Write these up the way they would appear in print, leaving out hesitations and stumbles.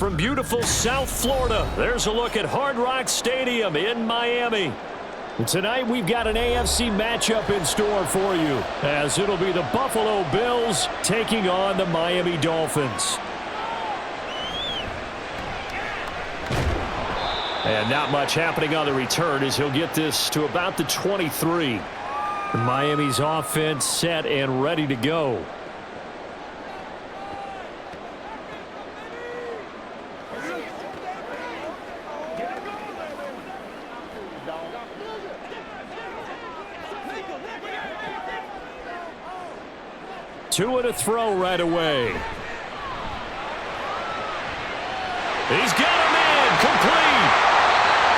from beautiful South Florida, there's a look at Hard Rock Stadium in Miami. And tonight we've got an AFC matchup in store for you, as it'll be the Buffalo Bills taking on the Miami Dolphins. And not much happening on the return as he'll get this to about the 23. Miami's offense set and ready to go. Tua to throw right away. He's got him in, complete.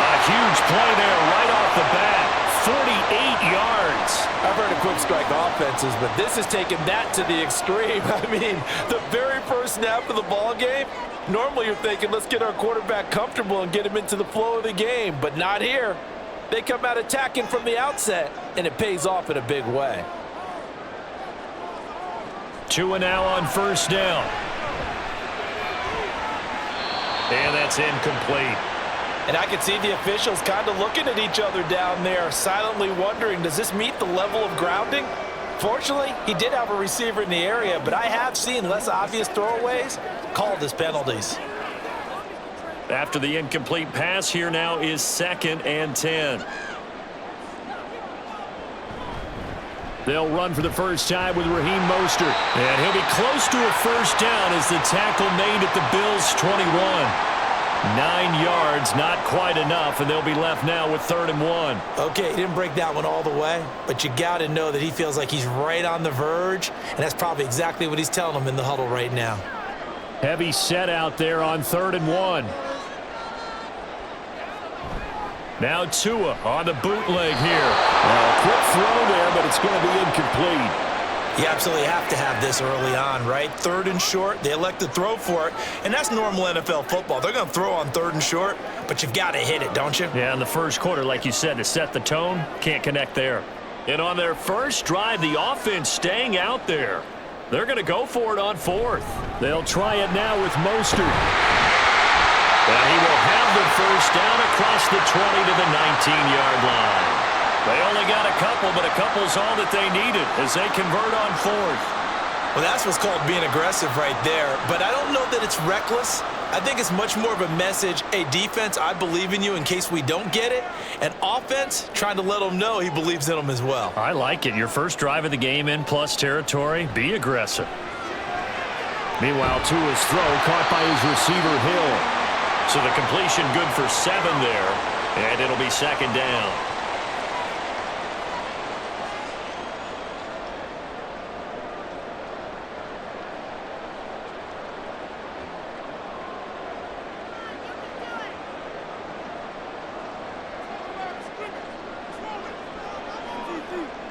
A huge play there right off the bat. 48 yards. I've heard of quick strike offenses, but this is taking that to the extreme. I mean, the very first snap of the ball game, normally you're thinking, let's get our quarterback comfortable and get him into the flow of the game, but not here. They come out attacking from the outset, and it pays off in a big way. Tua now on first down. And that's incomplete. And I can see the officials kind of looking at each other down there, silently wondering, does this meet the level of grounding? Fortunately, he did have a receiver in the area, but I have seen less obvious throwaways called as penalties. After the incomplete pass, here now is 2nd and 10. They'll run for the first time with Raheem Mostert. And he'll be close to a first down as the tackle made at the Bills' 21. 9 yards, not quite enough, and they'll be left now with 3rd and 1. Okay, he didn't break that one all the way, but you got to know that he feels like he's right on the verge, and that's probably exactly what he's telling them in the huddle right now. Heavy set out there on 3rd and 1. Now Tua on the bootleg here. Quick throw there, but it's going to be incomplete. You absolutely have to have this early on, right? 3rd and short, they elect to throw for it, and that's normal NFL football. They're going to throw on 3rd and short, but you've got to hit it, don't you? Yeah, in the first quarter, like you said, to set the tone, can't connect there. And on their first drive, the offense staying out there. They're going to go for it on 4th. They'll try it now with Mostert. And he will have the first down across the 20 to the 19-yard line. They only got a couple, but a couple's all that they needed as they convert on 4th. Well, that's what's called being aggressive right there. But I don't know that it's reckless. I think it's much more of a message, hey, defense, I believe in you in case we don't get it. And offense, trying to let them know he believes in them as well. I like it. Your first drive of the game in plus territory, be aggressive. Meanwhile, Tua's throw caught by his receiver, Hill. So the completion good for 7 there, and it'll be 2nd down.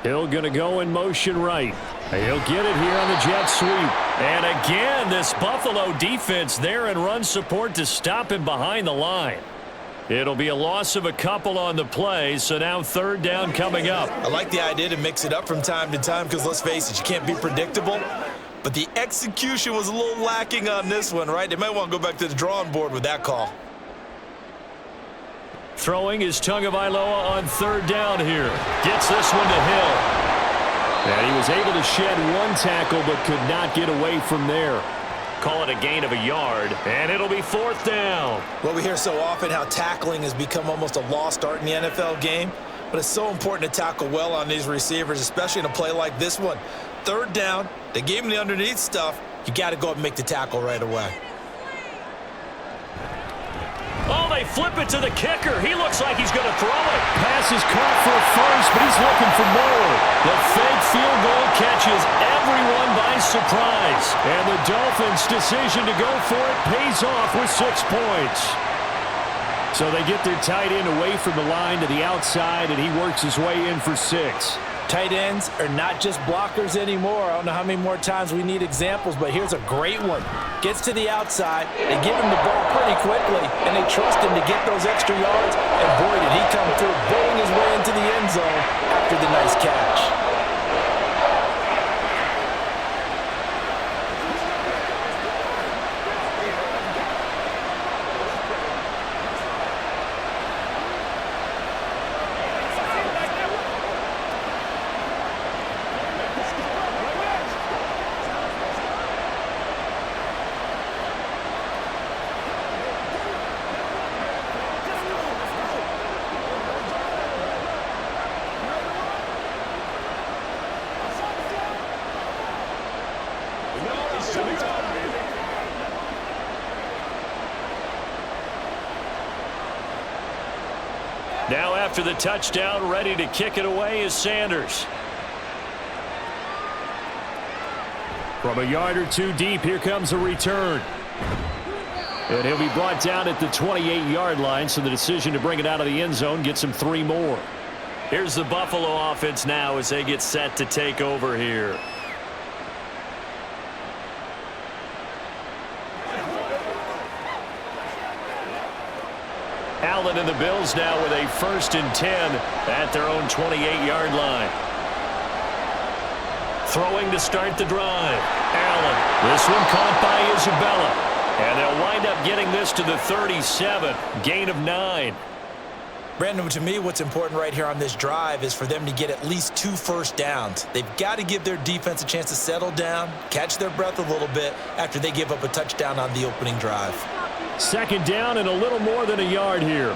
Hill going to go in motion right. He'll get it here on the jet sweep. And again, this Buffalo defense there in run support to stop him behind the line. It'll be a loss of a couple on the play, so now 3rd down coming up. I like the idea to mix it up from time to time because, let's face it, you can't be predictable. But the execution was a little lacking on this one, right? They might want to go back to the drawing board with that call. Throwing is Tagovailoa on 3rd down here. Gets this one to Hill. And he was able to shed 1 tackle but could not get away from there. Call it a gain of a yard, and it'll be 4th down. Well, we hear so often how tackling has become almost a lost art in the NFL game, but it's so important to tackle well on these receivers, especially in a play like this one. 3rd down, they gave him the underneath stuff. You got to go up and make the tackle right away. Oh, they flip it to the kicker. He looks like he's going to throw it. Pass is caught for a first, but he's looking for more. The fake field goal catches everyone by surprise. And the Dolphins' decision to go for it pays off with 6 points. So they get their tight end away from the line to the outside, and he works his way in for 6. Tight ends are not just blockers anymore. I don't know how many more times we need examples, but here's a great one. Gets to the outside, they give him the ball pretty quickly, and they trust him to get those extra yards, and boy, did he come through, bowling his way into the end zone after the nice catch. Now after the touchdown, ready to kick it away is Sanders. From a yard or two deep, here comes a return. And he'll be brought down at the 28-yard line, so the decision to bring it out of the end zone gets him 3 more. Here's the Buffalo offense now as they get set to take over here. Allen and the Bills now with a 1st and 10 at their own 28-yard line. Throwing to start the drive. Allen. This one caught by Isabella. And they'll wind up getting this to the 37. Gain of 9. Brandon, to me, what's important right here on this drive is for them to get at least 2 first downs. They've got to give their defense a chance to settle down, catch their breath a little bit after they give up a touchdown on the opening drive. 2nd down and a little more than a yard here.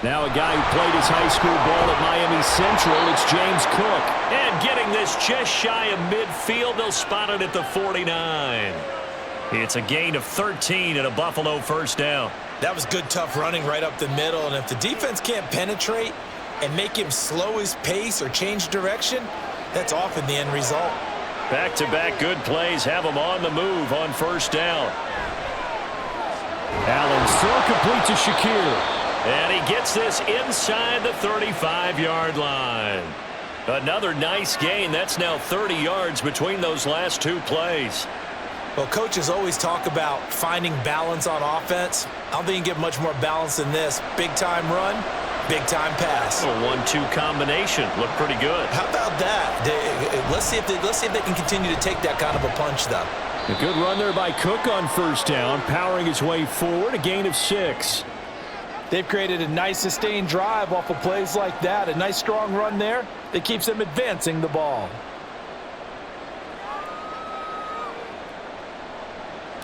Now a guy who played his high school ball at Miami Central, it's James Cook. And getting this just shy of midfield, they'll spot it at the 49. It's a gain of 13 and a Buffalo 1st down. That was good, tough running right up the middle. And if the defense can't penetrate and make him slow his pace or change direction, that's often the end result. Back-to-back good plays have him on the move on 1st down. Allen throw complete to Shakir. And he gets this inside the 35-yard line. Another nice gain. That's now 30 yards between those last 2 plays. Well, coaches always talk about finding balance on offense. I don't think you get much more balance than this. Big-time run, big-time pass. A 1-2 combination. Looked pretty good. How about that? Let's see if they can continue to take that kind of a punch, though. A good run there by Cook on 1st down, powering his way forward, a gain of 6. They've created a nice sustained drive off of plays like that. A nice strong run there that keeps them advancing the ball.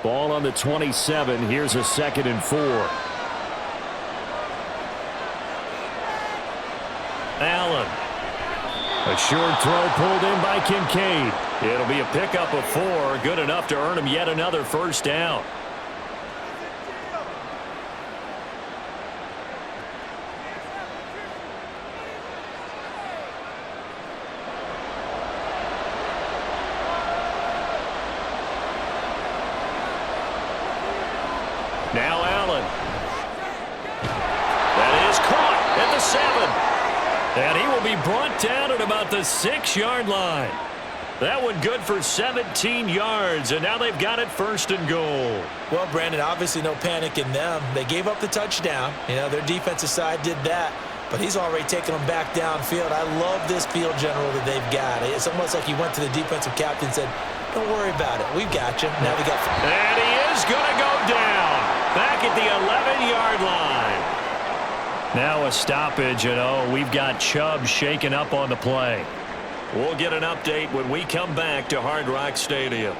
Ball on the 27. Here's a 2nd and 4. Allen. A short throw pulled in by Kincaid. It'll be a pickup of 4. Good enough to earn him yet another 1st down. Now Allen. That is caught at the 7. And he will be brought down at about the 6-yard line. That one good for 17 yards, and now they've got it 1st and goal. Well, Brandon, obviously no panic in them. They gave up the touchdown. You know, their defensive side did that, but he's already taken them back downfield. I love this field general that they've got. It's almost like he went to the defensive captain and said, don't worry about it. We've got you. Now we got. And he is going to go down back at the 11-yard line. Now a stoppage, and we've got Chubb shaken up on the play. We'll get an update when we come back to Hard Rock Stadium.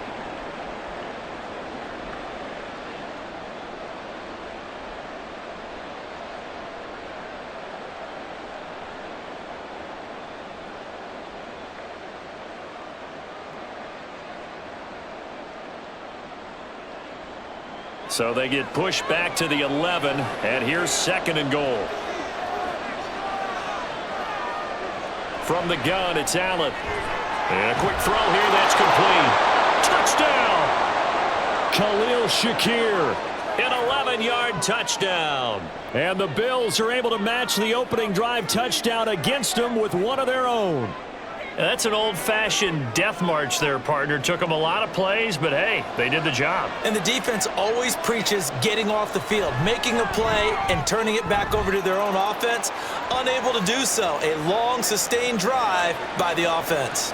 So they get pushed back to the 11, and here's 2nd and goal. From the gun, it's Allen. And a quick throw here, that's complete. Touchdown! Khalil Shakir, an 11-yard touchdown. And the Bills are able to match the opening drive touchdown against them with one of their own. That's an old-fashioned death march there, partner. Took them a lot of plays, but hey, they did the job. And the defense always preaches getting off the field, making a play, and turning it back over to their own offense. Unable to do so. A long, sustained drive by the offense.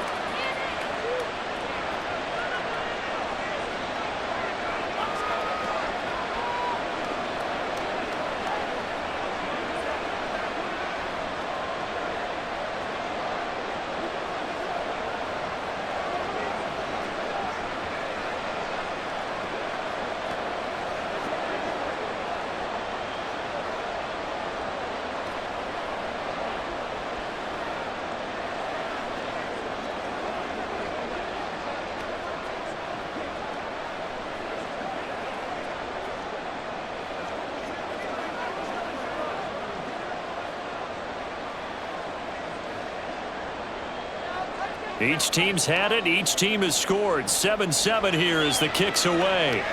Each team's had it. Each team has scored. 7-7 here as the kick's away.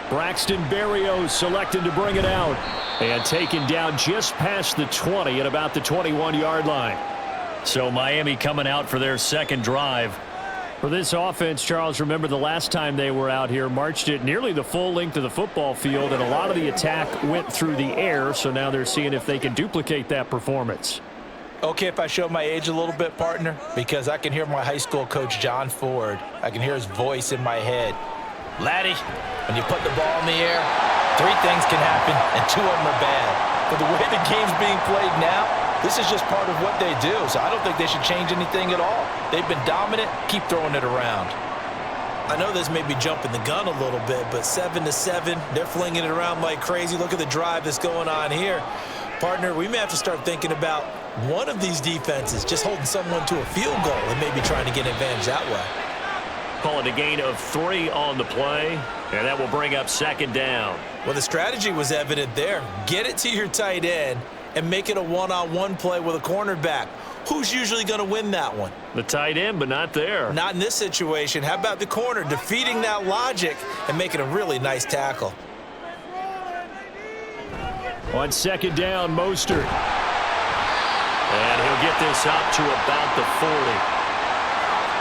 Braxton Berrios selected to bring it out. And taken down just past the 20 at about the 21-yard line. So Miami coming out for their second drive. For this offense, Charles, remember the last time they were out here, marched it nearly the full length of the football field, and a lot of the attack went through the air, so now they're seeing if they can duplicate that performance. Okay, if I show my age a little bit, partner, because I can hear my high school coach, John Ford. I can hear his voice in my head. Laddie, when you put the ball in the air, 3 things can happen, and 2 of them are bad. But the way the game's being played now, this is just part of what they do, so I don't think they should change anything at all. They've been dominant. Keep throwing it around. I know this may be jumping the gun a little bit, but 7-7, they're flinging it around like crazy. Look at the drive that's going on here. Partner, we may have to start thinking about one of these defenses just holding someone to a field goal and maybe trying to get an advantage that way. Call it a gain of 3 on the play, and that will bring up second down. Well, the strategy was evident there. Get it to your tight end and make it a one-on-one play with a cornerback. Who's usually going to win that one? The tight end, but not there. Not in this situation. How about the corner defeating that logic and making a really nice tackle? On second down, Mostert. And he'll get this up to about the 40.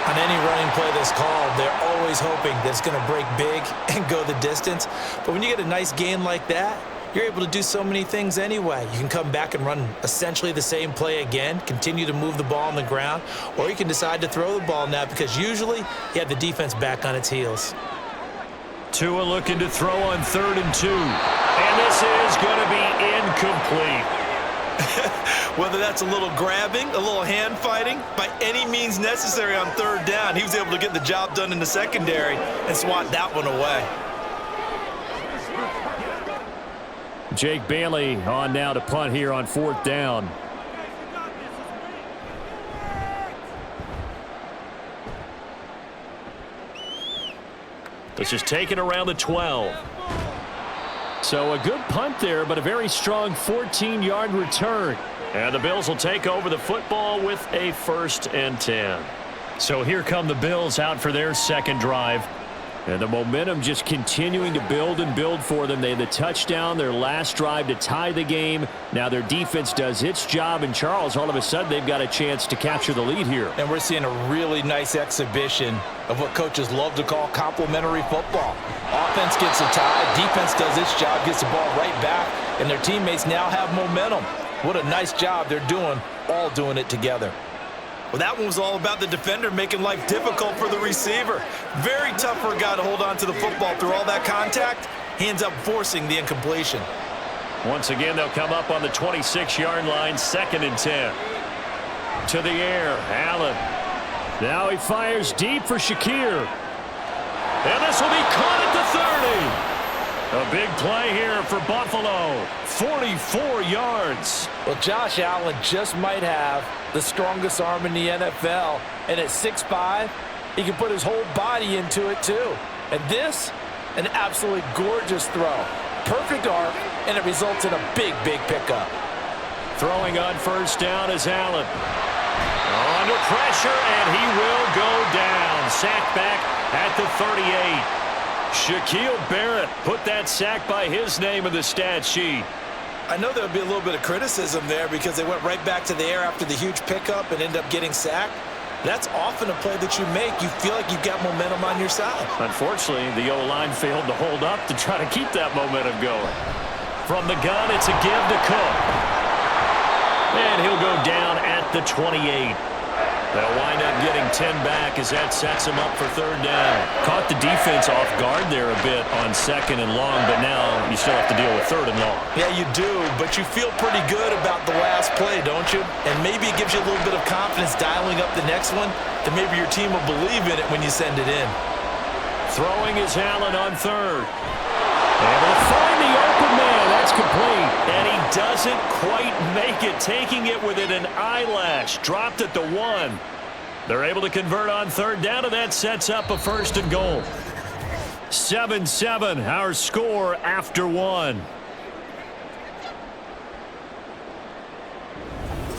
On any running play that's called, they're always hoping that it's going to break big and go the distance. But when you get a nice gain like that, you're able to do so many things anyway. You can come back and run essentially the same play again, continue to move the ball on the ground, or you can decide to throw the ball now because usually you have the defense back on its heels. Tua looking to throw on 3rd and 2. And this is going to be incomplete. Whether that's a little grabbing, a little hand fighting, by any means necessary on 3rd down, he was able to get the job done in the secondary and swat that one away. Jake Bailey on now to punt here on 4th down. This is taken around the 12. So a good punt there, but a very strong 14-yard return. And the Bills will take over the football with a 1st and 10. So here come the Bills out for their second drive. And the momentum just continuing to build and build for them. They had the touchdown, their last drive to tie the game. Now their defense does its job. And Charles, all of a sudden, they've got a chance to capture the lead here. And we're seeing a really nice exhibition of what coaches love to call complementary football. Offense gets a tie, defense does its job, gets the ball right back, and their teammates now have momentum. What a nice job they're doing, all doing it together. Well, that one was all about the defender making life difficult for the receiver. Very tough for a guy to hold on to the football through all that contact. He ends up forcing the incompletion. Once again, they'll come up on the 26-yard line, 2nd and 10. To the air, Allen. Now he fires deep for Shakir. And this will be caught at the 30. A big play here for Buffalo. 44 yards. Well, Josh Allen just might have the strongest arm in the NFL. And at 6'5", he can put his whole body into it too. And this, an absolutely gorgeous throw. Perfect arm, and it results in a big, big pickup. Throwing on 1st down is Allen. Under pressure, and he will go down. Sacked back at the 38. Shaquille Barrett put that sack by his name in the stat sheet. I know there would be a little bit of criticism there because they went right back to the air after the huge pickup and end up getting sacked. That's often a play that you make. You feel like you've got momentum on your side. Unfortunately, the O-line failed to hold up to try to keep that momentum going. From the gun, it's a give to Cook. And he'll go down at the 28. They'll wind up getting 10 back as that sets them up for 3rd down. Caught the defense off guard there a bit on 2nd and long, but now you still have to deal with 3rd and long. Yeah, you do, but you feel pretty good about the last play, don't you? And maybe it gives you a little bit of confidence dialing up the next one, that maybe your team will believe in it when you send it in. Throwing is Allen on 3rd. Able to find the open man. That's complete. And he doesn't quite make it, taking it within an eyelash. Dropped at the 1. They're able to convert on 3rd down, and that sets up a 1st and goal. 7-7, our score after 1.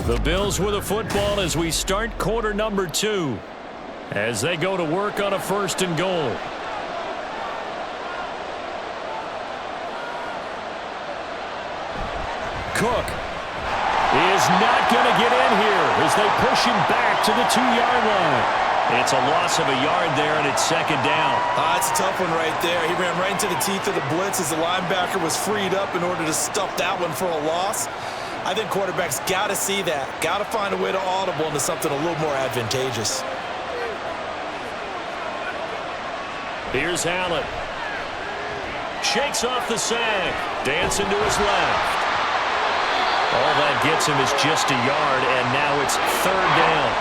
The Bills with a football as we start quarter number 2. As they go to work on a 1st and goal. Cook is not going to get in here as they push him back to the 2-yard line. It's a loss of a yard there, and it's 2nd down. It's a tough one right there. He ran right into the teeth of the blitz as the linebacker was freed up in order to stuff that one for a loss. I think quarterbacks got to see that. Got to find a way to audible into something a little more advantageous. Here's Allen. Shakes off the sack. Dancing to his left. All that gets him is just a yard, and now it's 3rd down.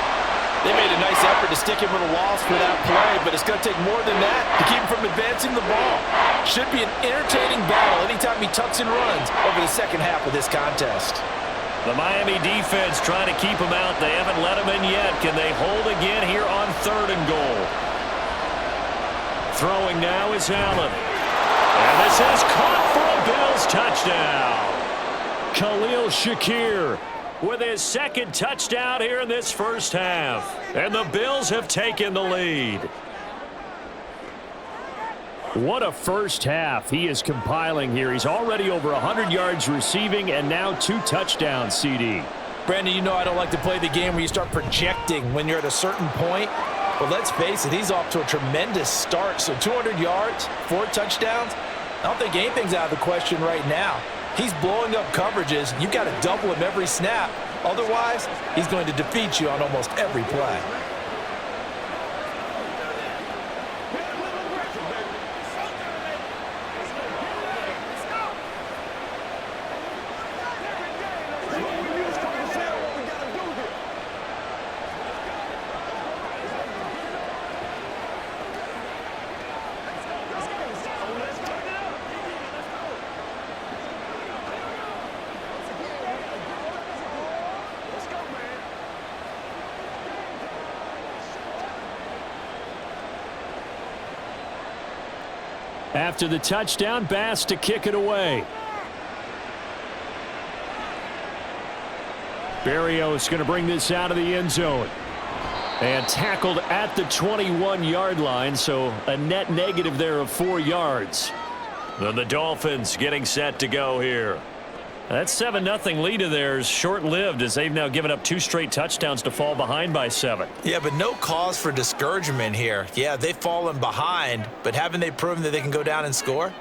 They made a nice effort to stick him with a loss for that play, but it's going to take more than that to keep him from advancing the ball. Should be an entertaining battle anytime he tucks and runs over the second half of this contest. The Miami defense trying to keep him out. They haven't let him in yet. Can they hold again here on 3rd and goal? Throwing now is Allen. And this is caught for a Bills touchdown. Khalil Shakir with his 2nd touchdown here in this first half. And the Bills have taken the lead. What a first half he is compiling here. He's already over 100 yards receiving and now 2 touchdowns, CD. Brandon, you know I don't like to play the game where you start projecting when you're at a certain point. But let's face it, he's off to a tremendous start. So 200 yards, 4 touchdowns. I don't think anything's out of the question right now. He's blowing up coverages. You've got to double him every snap. Otherwise, he's going to defeat you on almost every play. After the touchdown, Bass to kick it away. Berrios going to bring this out of the end zone. And tackled at the 21-yard line, so a net negative there of 4 yards. Then the Dolphins getting set to go here. That 7-0 lead of theirs short-lived as they've now given up 2 straight touchdowns to fall behind by 7. Yeah, but no cause for discouragement here. Yeah, they've fallen behind, but haven't they proven that they can go down and score?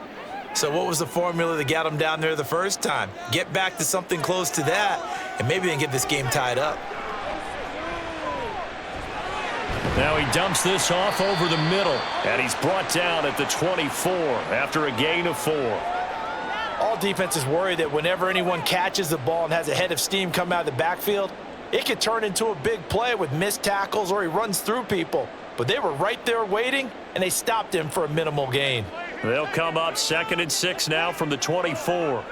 So what was the formula that got them down there the first time? Get back to something close to that, and maybe they can get this game tied up. Now he dumps this off over the middle, and he's brought down at the 24 after a gain of 4. All defenses worry that whenever anyone catches the ball and has a head of steam come out of the backfield, it could turn into a big play with missed tackles or he runs through people. But they were right there waiting, and they stopped him for a minimal gain. They'll come up 2nd and 6 now from the 24.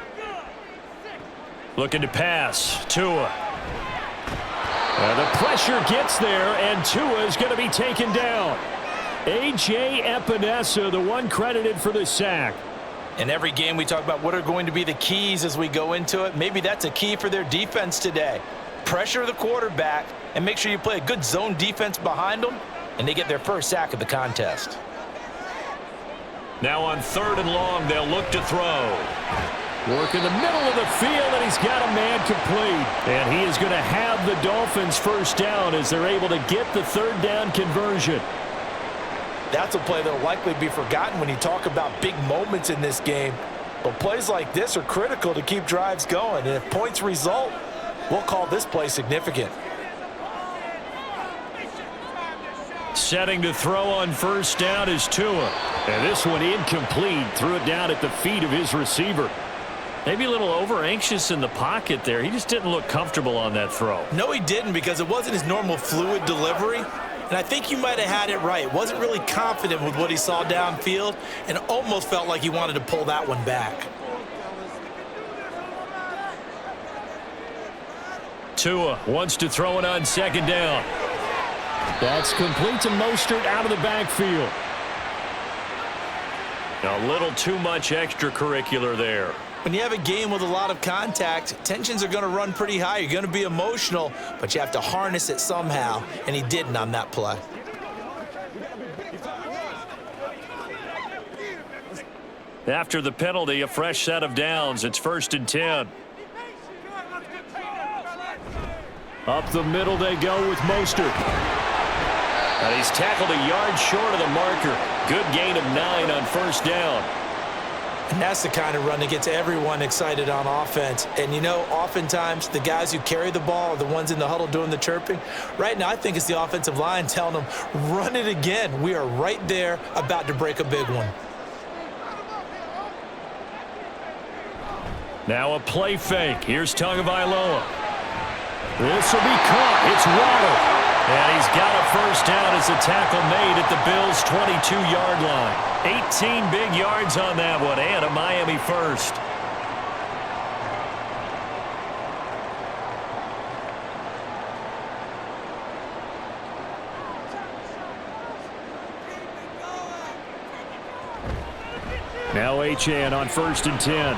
Looking to pass. Tua. The pressure gets there, and Tua is going to be taken down. A.J. Epinesa, the one credited for the sack. In every game we talk about what are going to be the keys as we go into it. Maybe that's a key for their defense today. Pressure the quarterback and make sure you play a good zone defense behind them, and they get their first sack of the contest. Now on 3rd and long, they'll look to throw. Work in the middle of the field, and he's got a man complete. And he is going to have the Dolphins first down as they're able to get the 3rd down conversion. That's a play that will likely be forgotten when you talk about big moments in this game. But plays like this are critical to keep drives going. And if points result, we'll call this play significant. Setting to throw on 1st down is Tua. And this one incomplete. Threw it down at the feet of his receiver. Maybe a little over-anxious in the pocket there. He just didn't look comfortable on that throw. No, he didn't, because it wasn't his normal fluid delivery. And I think you might have had it right. Wasn't really confident with what he saw downfield and almost felt like he wanted to pull that one back. Tua wants to throw it on 2nd down. That's complete to Mostert out of the backfield. A little too much extracurricular there. When you have a game with a lot of contact, tensions are going to run pretty high. You're going to be emotional, but you have to harness it somehow, and he didn't on that play. After the penalty, a fresh set of downs. It's 1st and 10. Up the middle they go with Mostert. And he's tackled a yard short of the marker. Good gain of 9 on 1st down. And that's the kind of run that gets everyone excited on offense. And, you know, oftentimes the guys who carry the ball are the ones in the huddle doing the chirping. Right now, I think it's the offensive line telling them, run it again. We are right there about to break a big one. Now a play fake. Here's Tagovailoa. This will be caught. It's Waddle. And he's got a 1st down as the tackle made at the Bills' 22-yard line. 18 big yards on that one, and a Miami 1st. Now Achane on 1st and 10.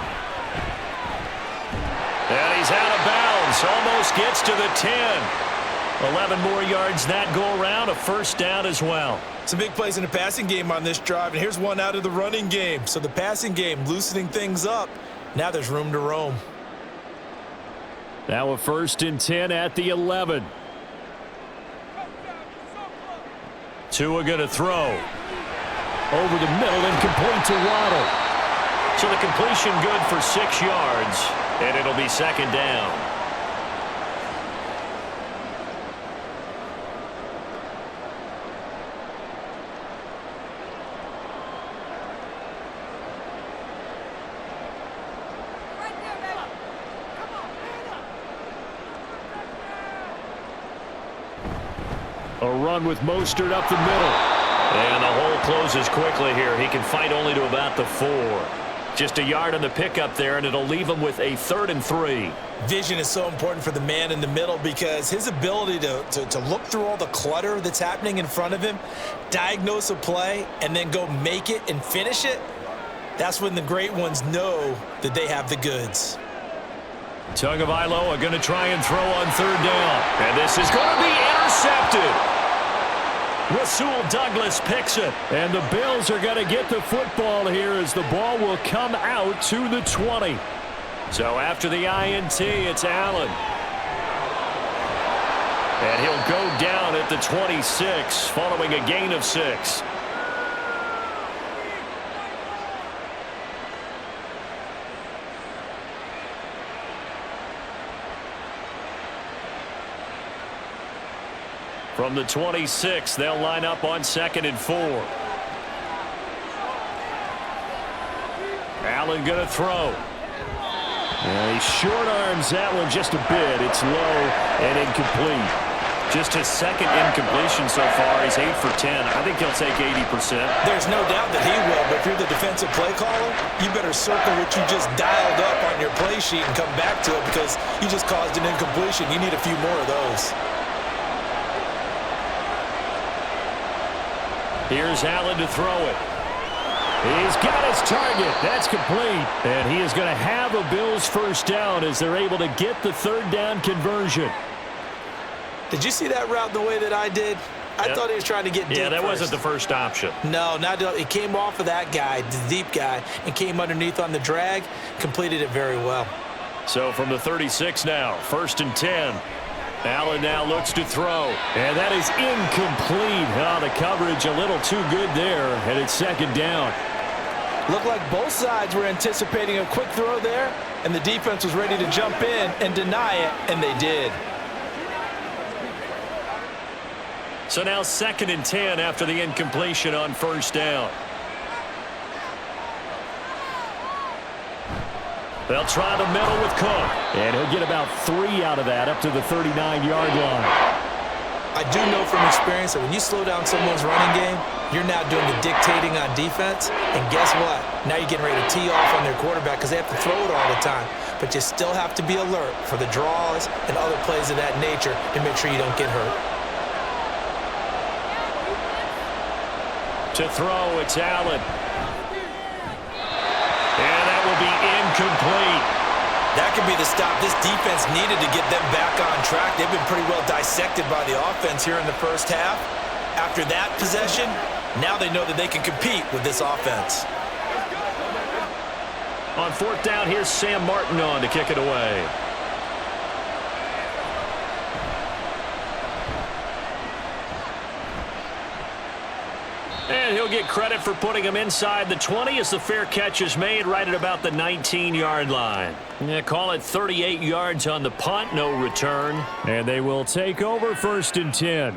And he's out of bounds. Almost gets to the 10. 11 more yards that go around, a 1st down as well. Some big plays in the passing game on this drive, and here's one out of the running game. So the passing game loosening things up. Now there's room to roam. Now a 1st and 10 at the 11. Tua going to throw. Over the middle and complete to Waddle. So the completion good for 6 yards, and it'll be 2nd down. A run with Mostert up the middle. And the hole closes quickly here. He can fight only to about the 4. Just a yard on the pickup there, and it'll leave him with a 3rd and 3. Vision is so important for the man in the middle because his ability to look through all the clutter that's happening in front of him, diagnose a play, and then go make it and finish it, that's when the great ones know that they have the goods. Tagovailoa going to try and throw on 3rd down. And this is going to be intercepted. Rasul Douglas picks it. And the Bills are going to get the football here as the ball will come out to the 20. So after the INT, it's Allen. And he'll go down at the 26 following a gain of 6. From the 26, they'll line up on 2nd and 4. Allen going to throw. And he short arms that one just a bit. It's low and incomplete. Just his 2nd incompletion so far. He's 8 for 10. I think he'll take 80%. There's no doubt that he will, but if you're the defensive play caller, you better circle what you just dialed up on your play sheet and come back to it because you just caused an incompletion. You need a few more of those. Here's Allen to throw it. He's got his target. That's complete. And he is going to have a Bills 1st down as they're able to get the 3rd down conversion. Did you see that route the way that I did? I thought he was trying to get deep. Yeah, that first. wasn't the first option. No, it came off of that guy, the deep guy, and came underneath on the drag, completed it very well. So from the 36 now, 1st and 10. Allen now looks to throw, and that is incomplete. Oh, the coverage a little too good there, and it's 2nd down. Looked like both sides were anticipating a quick throw there, and the defense was ready to jump in and deny it, and they did. So now 2nd and 10 after the incompletion on 1st down. They'll try the middle with Cook. And he'll get about 3 out of that up to the 39-yard line. I do know from experience that when you slow down someone's running game, you're now doing the dictating on defense. And guess what? Now you're getting ready to tee off on their quarterback because they have to throw it all the time. But you still have to be alert for the draws and other plays of that nature to make sure you don't get hurt. To throw, it's Allen. And that will will be incomplete. That could be the stop this defense needed to get them back on track. They've been pretty well dissected by the offense here in the first half. After that possession, now they know that they can compete with this offense. On fourth down, here's Sam Martin on to kick it away. And he'll get credit for putting him inside the 20 as the fair catch is made right at about the 19-yard line. Yeah, call it 38 yards on the punt, no return. And they will take over 1st and 10.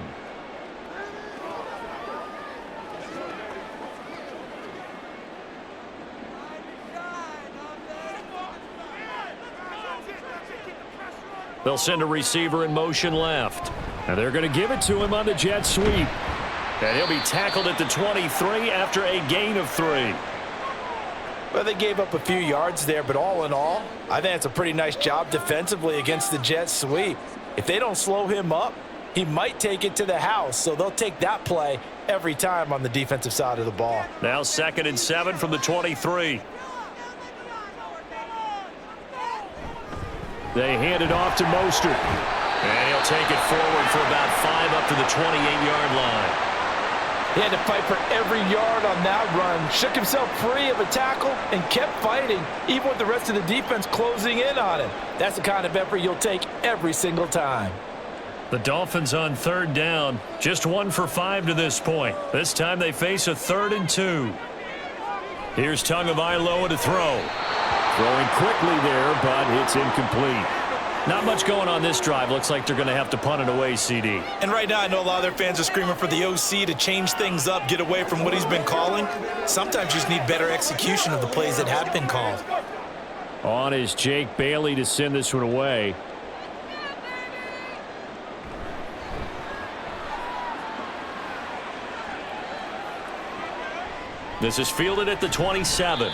They'll send a receiver in motion left. And they're going to give it to him on the jet sweep. And he'll be tackled at the 23 after a gain of 3. Well, they gave up a few yards there, but all in all, I think it's a pretty nice job defensively against the jet sweep. If they don't slow him up, he might take it to the house, so they'll take that play every time on the defensive side of the ball. Now 2nd and 7 from the 23. They hand it off to Mostert. And he'll take it forward for about 5 up to the 28-yard line. He had to fight for every yard on that run, shook himself free of a tackle, and kept fighting, even with the rest of the defense closing in on him. That's the kind of effort you'll take every single time. The Dolphins on 3rd down, just 1 for 5 to this point. This time they face a 3rd and 2. Here's Tagovailoa to throw. Throwing quickly there, but it's incomplete. Not much going on this drive. Looks like they're going to have to punt it away, CD. And right now, I know a lot of their fans are screaming for the OC to change things up, get away from what he's been calling. Sometimes you just need better execution of the plays that have been called. On is Jake Bailey to send this one away. This is fielded at the 27.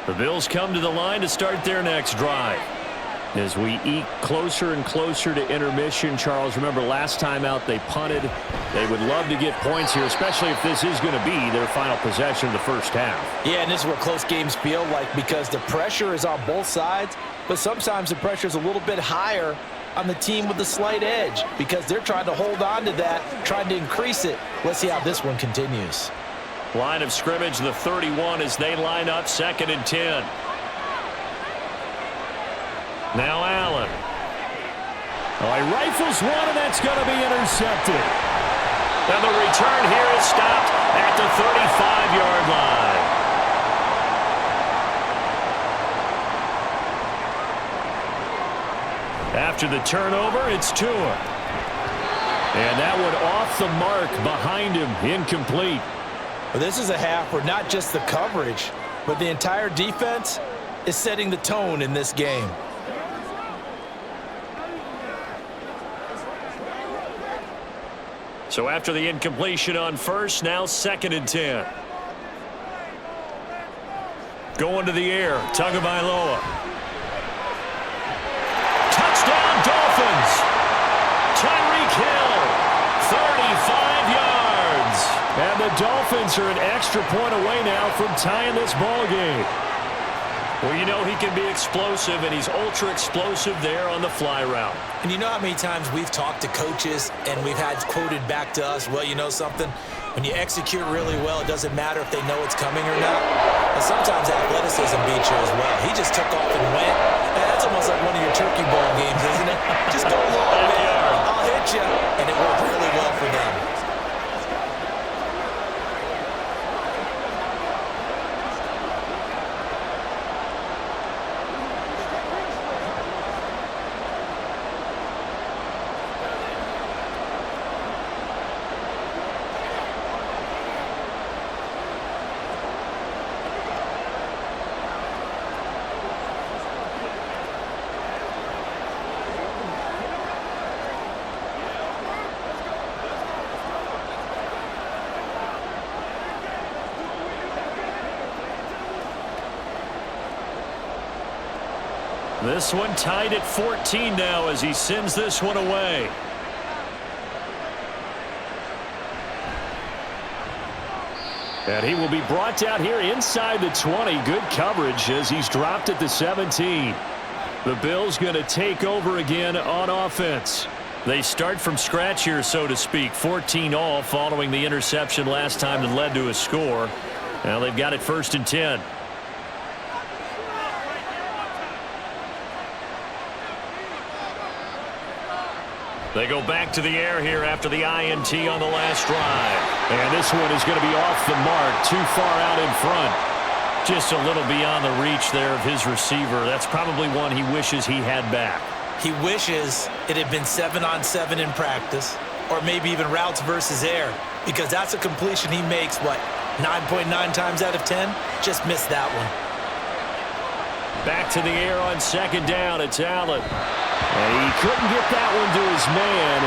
The Bills come to the line to start their next drive. As we eke closer and closer to intermission, Charles, remember last time out they punted. They would love to get points here, especially if this is going to be their final possession of the first half. Yeah, and this is what close games feel like because the pressure is on both sides, but sometimes the pressure is a little bit higher on the team with the slight edge because they're trying to hold on to that, trying to increase it. Let's see how this one continues. Line of scrimmage, the 31 as they line up 2nd and 10. Now Allen. Oh, he rifles one, and that's going to be intercepted. And the return here is stopped at the 35-yard line. After the turnover, it's Tua. And that one off the mark behind him, incomplete. Well, this is a half where not just the coverage, but the entire defense is setting the tone in this game. So after the incompletion on first, now 2nd and 10. Going to the air, Tagovailoa. Touchdown, Dolphins! Tyreek Hill, 35 yards. And the Dolphins are an extra point away now from tying this ball game. Well, you know he can be explosive, and he's ultra-explosive there on the fly route. And you know how many times we've talked to coaches and we've had quoted back to us, well, you know something? When you execute really well, it doesn't matter if they know it's coming or not. And sometimes athleticism beats you as well. He just took off and went. And that's almost like one of your turkey bowl games, isn't it? Just go long, man. I'll hit you. And it worked really well for them. This one tied at 14 now as he sends this one away. And he will be brought down here inside the 20. Good coverage as he's dropped at the 17. The Bills going to take over again on offense. They start from scratch here, so to speak. 14 all following the interception last time that led to a score. Now they've got it 1st and 10. They go back to the air here after the INT on the last drive. And this one is going to be off the mark, too far out in front. Just a little beyond the reach there of his receiver. That's probably one he wishes he had back. He wishes it had been 7-on-7 in practice, or maybe even routes versus air, because that's a completion he makes, 9.9 times out of 10? Just missed that one. Back to the air on 2nd down. It's Allen. And he couldn't get that one to his man.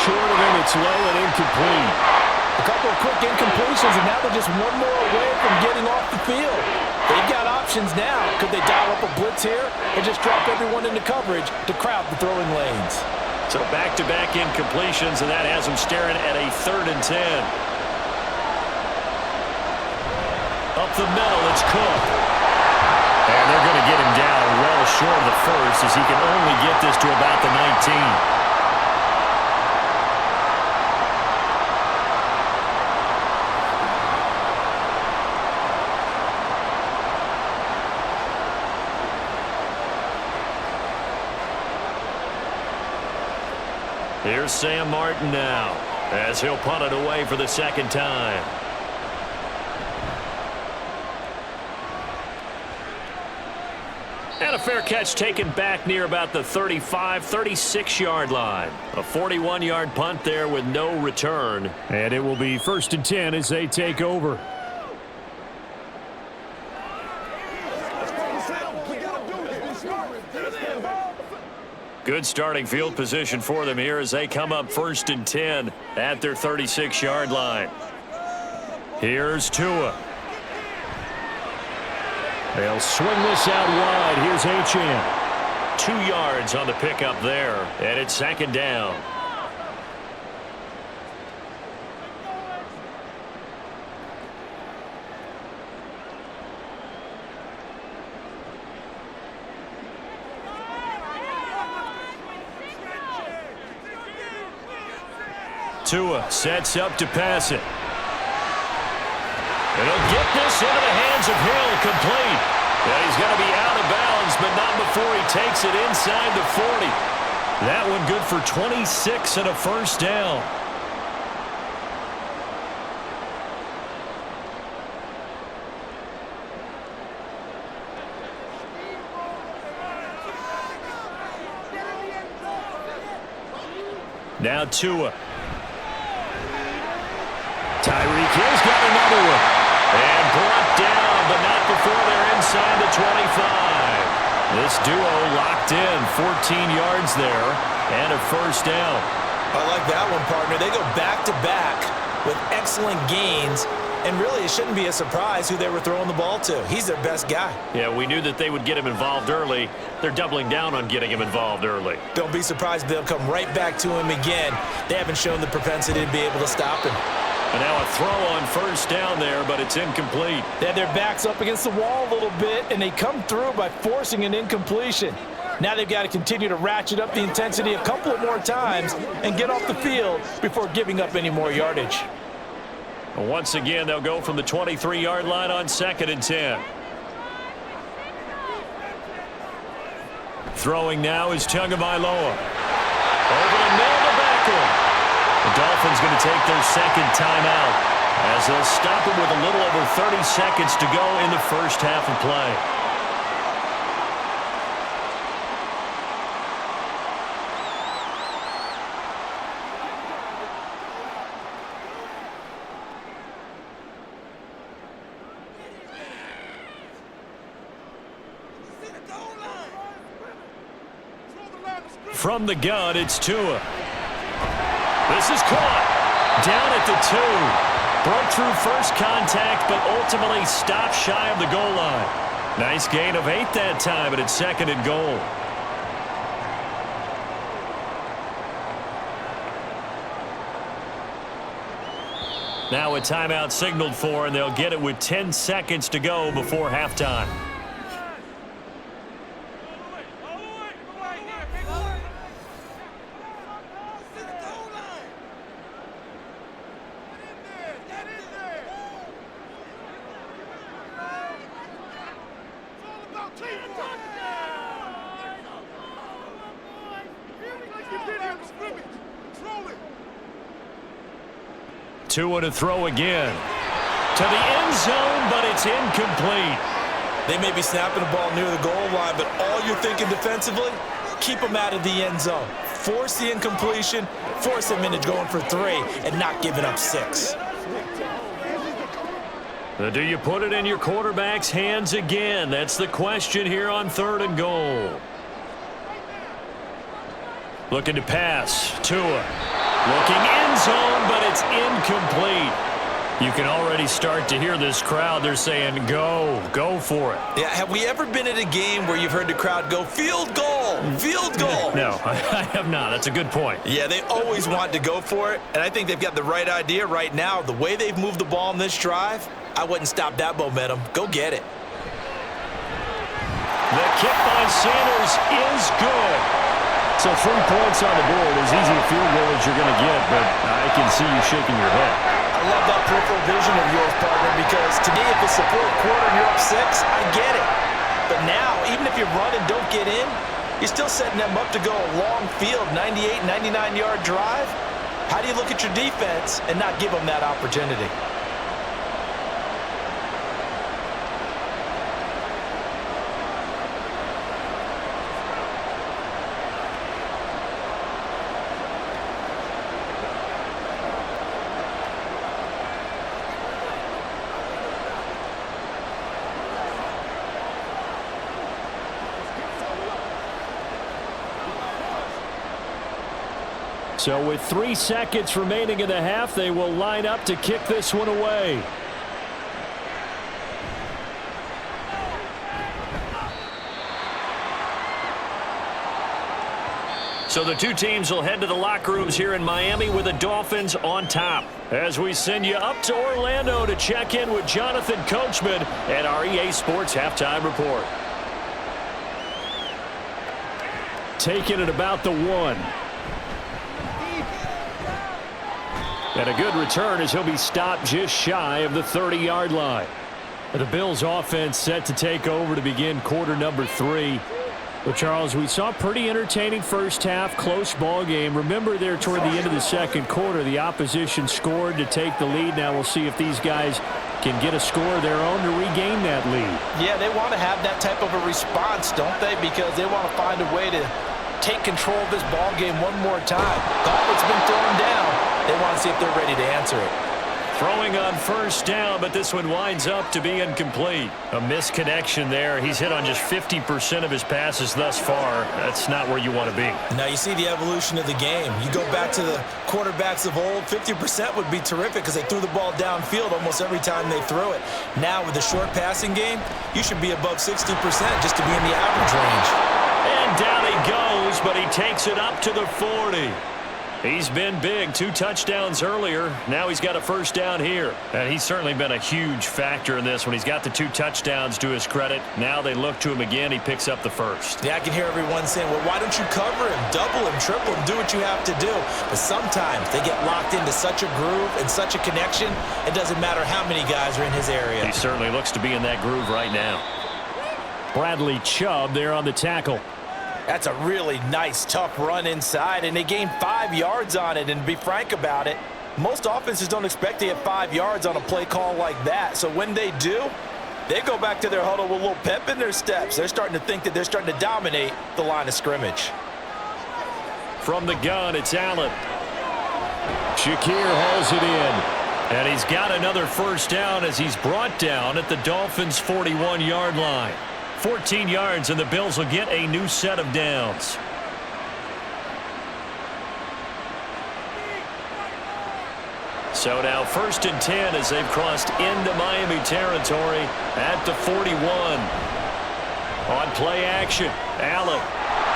Short of him, it's low and incomplete. A couple of quick incompletions, and now they're just one more away from getting off the field. They've got options now. Could they dial up a blitz here or just drop everyone into coverage to crowd the throwing lanes? So back-to-back incompletions, and that has them staring at a 3rd and 10. Up the middle, it's Cook. And they're going to get him down well short of the first as he can only get this to about the 19. Here's Sam Martin now as he'll punt it away for the 2nd time. And a fair catch taken back near about the 35, 36-yard line. A 41-yard punt there with no return. And it will be 1st and 10 as they take over. Good starting field position for them here as they come up 1st and 10 at their 36-yard line. Here's Tua. They'll swing this out wide. Here's Achane. 2 yards on the pickup there, and it's 2nd down. Tua sets up to pass it. And he'll get this into the hands of Hill, complete. And he's going to be out of bounds, but not before he takes it inside the 40. That one good for 26 and a 1st down. Now Tua. Tyreek Hill's got another one. And brought down, but not before they're inside the 25. This duo locked in, 14 yards there, and a 1st down. I like that one, partner. They go back-to-back with excellent gains, and really it shouldn't be a surprise who they were throwing the ball to. He's their best guy. Yeah, we knew that they would get him involved early. They're doubling down on getting him involved early. Don't be surprised if they'll come right back to him again. They haven't shown the propensity to be able to stop him. And now a throw on 1st down there, but it's incomplete. They had their backs up against the wall a little bit, and they come through by forcing an incompletion. Now they've got to continue to ratchet up the intensity a couple of more times and get off the field before giving up any more yardage. Once again, they'll go from the 23-yard line on 2nd and 10. Throwing now is Tagovailoa. Over the middle to Beckham. The Dolphins going to take their 2nd timeout as they'll stop it with a little over 30 seconds to go in the 1st half of play. From the gun, it's Tua. This is caught. Down at the 2. Broke through first contact, but ultimately stopped shy of the goal line. Nice gain of 8 that time, and it's 2nd and goal. Now a timeout signaled for, and they'll get it with 10 seconds to go before halftime. Two to throw again. To the end zone, but it's incomplete. They may be snapping the ball near the goal line, but all you're thinking defensively, keep them out of the end zone. Force the incompletion, force them into going for 3, and not giving up 6. Do you put it in your quarterback's hands again? That's the question here on 3rd and goal. Looking to pass. Tua. Looking end zone, but it's incomplete. You can already start to hear this crowd. They're saying, go for it. Yeah, have we ever been at a game where you've heard the crowd go, field goal, field goal? No, I have not. That's a good point. Yeah, they always want to go for it, and I think they've got the right idea right now. The way they've moved the ball in this drive, I wouldn't stop that momentum. Go get it. The kick by Sanders is good. So 3 points on the board, as easy a field goal as you're going to get, but I can see you shaking your head. I love that peripheral vision of yours, partner, because to me, if it's the 4th quarter and you're up 6, I get it. But now, even if you run and don't get in, you're still setting them up to go a long field, 98, 99-yard drive. How do you look at your defense and not give them that opportunity? So with 3 seconds remaining in the half, they will line up to kick this one away. So the two teams will head to the locker rooms here in Miami with the Dolphins on top. As we send you up to Orlando to check in with Jonathan Coachman and our EA Sports Halftime Report. Taking it about the 1. And a good return as he'll be stopped just shy of the 30-yard line. The Bills offense set to take over to begin quarter number 3. Well, Charles, we saw a pretty entertaining first half, close ball game. Remember there toward the end of the second quarter, the opposition scored to take the lead. Now we'll see if these guys can get a score of their own to regain that lead. Yeah, they want to have that type of a response, don't they? Because they want to find a way to take control of this ball game one more time. Gauntlet's been thrown down. They want to see if they're ready to answer it. Throwing on first down, but this one winds up to be incomplete. A misconnection there. He's hit on just 50% of his passes thus far. That's not where you want to be. Now you see the evolution of the game. You go back to the quarterbacks of old, 50% would be terrific because they threw the ball downfield almost every time they threw it. Now with the short passing game, you should be above 60% just to be in the average range. And down he goes, but he takes it up to the 40. He's been big. 2 touchdowns earlier. Now he's got a first down here. And he's certainly been a huge factor in this when he's got the 2 touchdowns to his credit. Now they look to him again. He picks up the first. Yeah, I can hear everyone saying, well, why don't you cover him, double him, triple him, do what you have to do. But sometimes they get locked into such a groove and such a connection, it doesn't matter how many guys are in his area. He certainly looks to be in that groove right now. Bradley Chubb there on the tackle. That's a really nice, tough run inside, and they gained 5 yards on it. And to be frank about it, most offenses don't expect to get 5 yards on a play call like that. So when they do, they go back to their huddle with a little pep in their steps. They're starting to think that they're starting to dominate the line of scrimmage. From the gun, it's Allen. Shakir hauls it in. And he's got another first down as he's brought down at the Dolphins' 41-yard line. 14 yards, and the Bills will get a new set of downs. So now 1st and 10 as they've crossed into Miami territory at the 41. On play action, Allen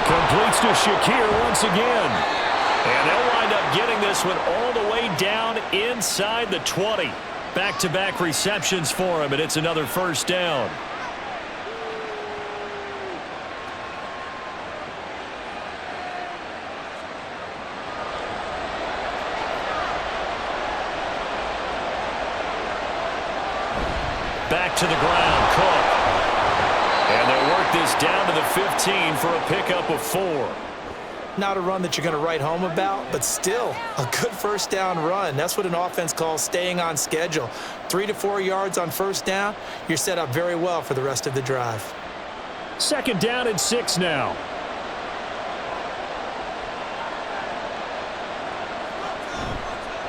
completes to Shakir once again. And they'll wind up getting this one all the way down inside the 20. Back-to-back receptions for him, and it's another first down. Back to the ground, Cook. And they'll work this down to the 15 for a pickup of 4. Not a run that you're going to write home about, but still a good first down run. That's what an offense calls staying on schedule. 3 to 4 yards on first down, you're set up very well for the rest of the drive. 2nd down and 6 now.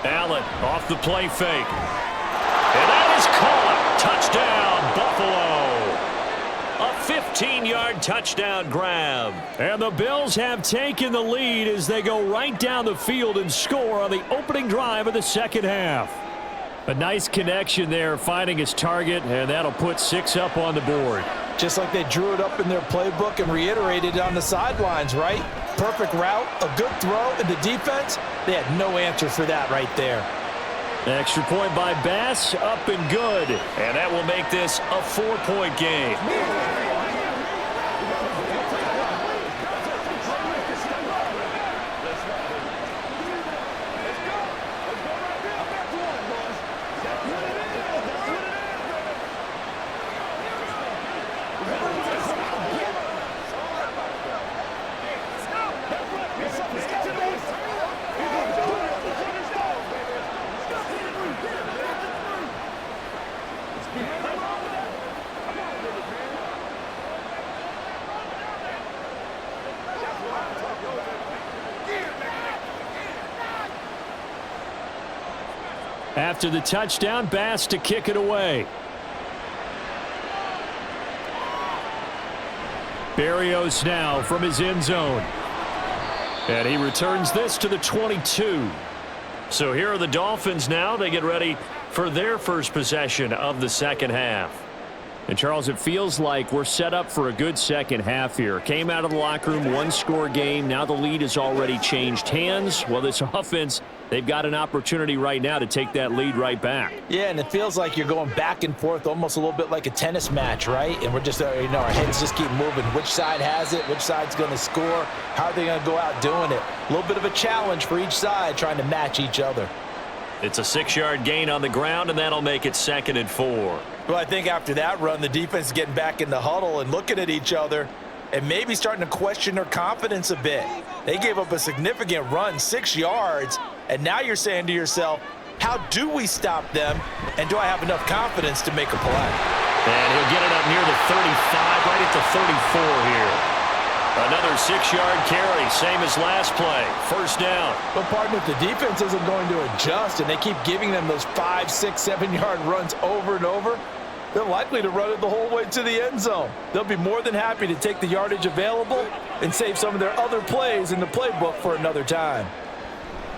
Allen off the play fake. And that is caught. Touchdown, Buffalo. A 15-yard touchdown grab. And the Bills have taken the lead as they go right down the field and score on the opening drive of the second half. A nice connection there, finding his target, and that'll put 6 up on the board. Just like they drew it up in their playbook and reiterated it on the sidelines, right? Perfect route, a good throw, and the defense, they had no answer for that right there. Extra point by Bass, up and good. And that will make this a 4-point game. After the touchdown, Bass to kick it away. Berrios now from his end zone. And he returns this to the 22. So here are the Dolphins now. They get ready for their first possession of the second half. And, Charles, it feels like we're set up for a good second half here. Came out of the locker room, one-score game. Now the lead has already changed hands. Well, this offense, they've got an opportunity right now to take that lead right back. Yeah, and it feels like you're going back and forth almost a little bit like a tennis match, right? And we're just, our heads just keep moving. Which side has it? Which side's going to score? How are they going to go out doing it? A little bit of a challenge for each side trying to match each other. It's a 6-yard gain on the ground, and that'll make it 2nd and 4. Well, I think after that run, the defense is getting back in the huddle and looking at each other and maybe starting to question their confidence a bit. They gave up a significant run, 6 yards, and now you're saying to yourself, how do we stop them, and do I have enough confidence to make a play? And he'll get it up near the 35, right at the 34 here. Another 6-yard carry, same as last play. First down. But, partner, if the defense isn't going to adjust and they keep giving them those 5, 6, 7-yard runs over and over, they're likely to run it the whole way to the end zone. They'll be more than happy to take the yardage available and save some of their other plays in the playbook for another time.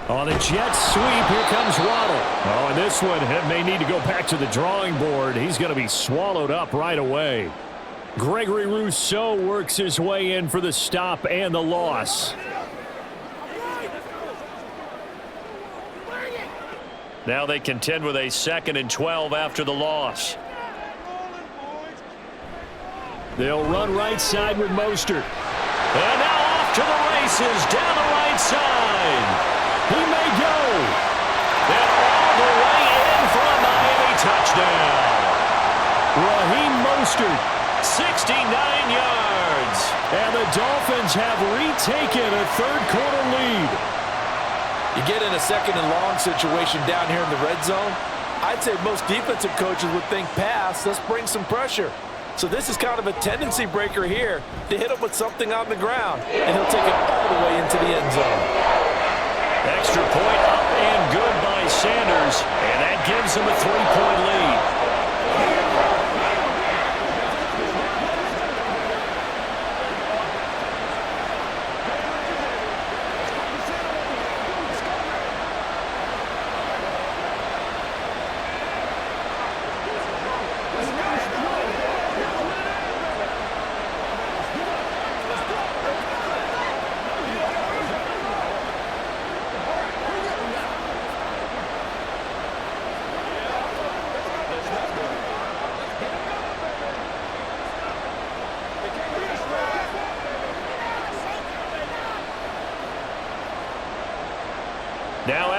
On the jet sweep, here comes Waddle. Oh, and this one may need to go back to the drawing board. He's going to be swallowed up right away. Gregory Rousseau works his way in for the stop and the loss. Now they contend with a 2nd and 12 after the loss. They'll run right side with Mostert. And now off to the races down the right side. He may go. And all the way in for a Miami touchdown. Raheem Mostert, 69 yards. And the Dolphins have retaken a third-quarter lead. You get in a 2nd and long situation down here in the red zone, I'd say most defensive coaches would think pass, let's bring some pressure. So this is kind of a tendency breaker here to hit him with something on the ground, and he'll take it all the way into the end zone. Extra point up and good by Sanders, and that gives him a 3-point lead.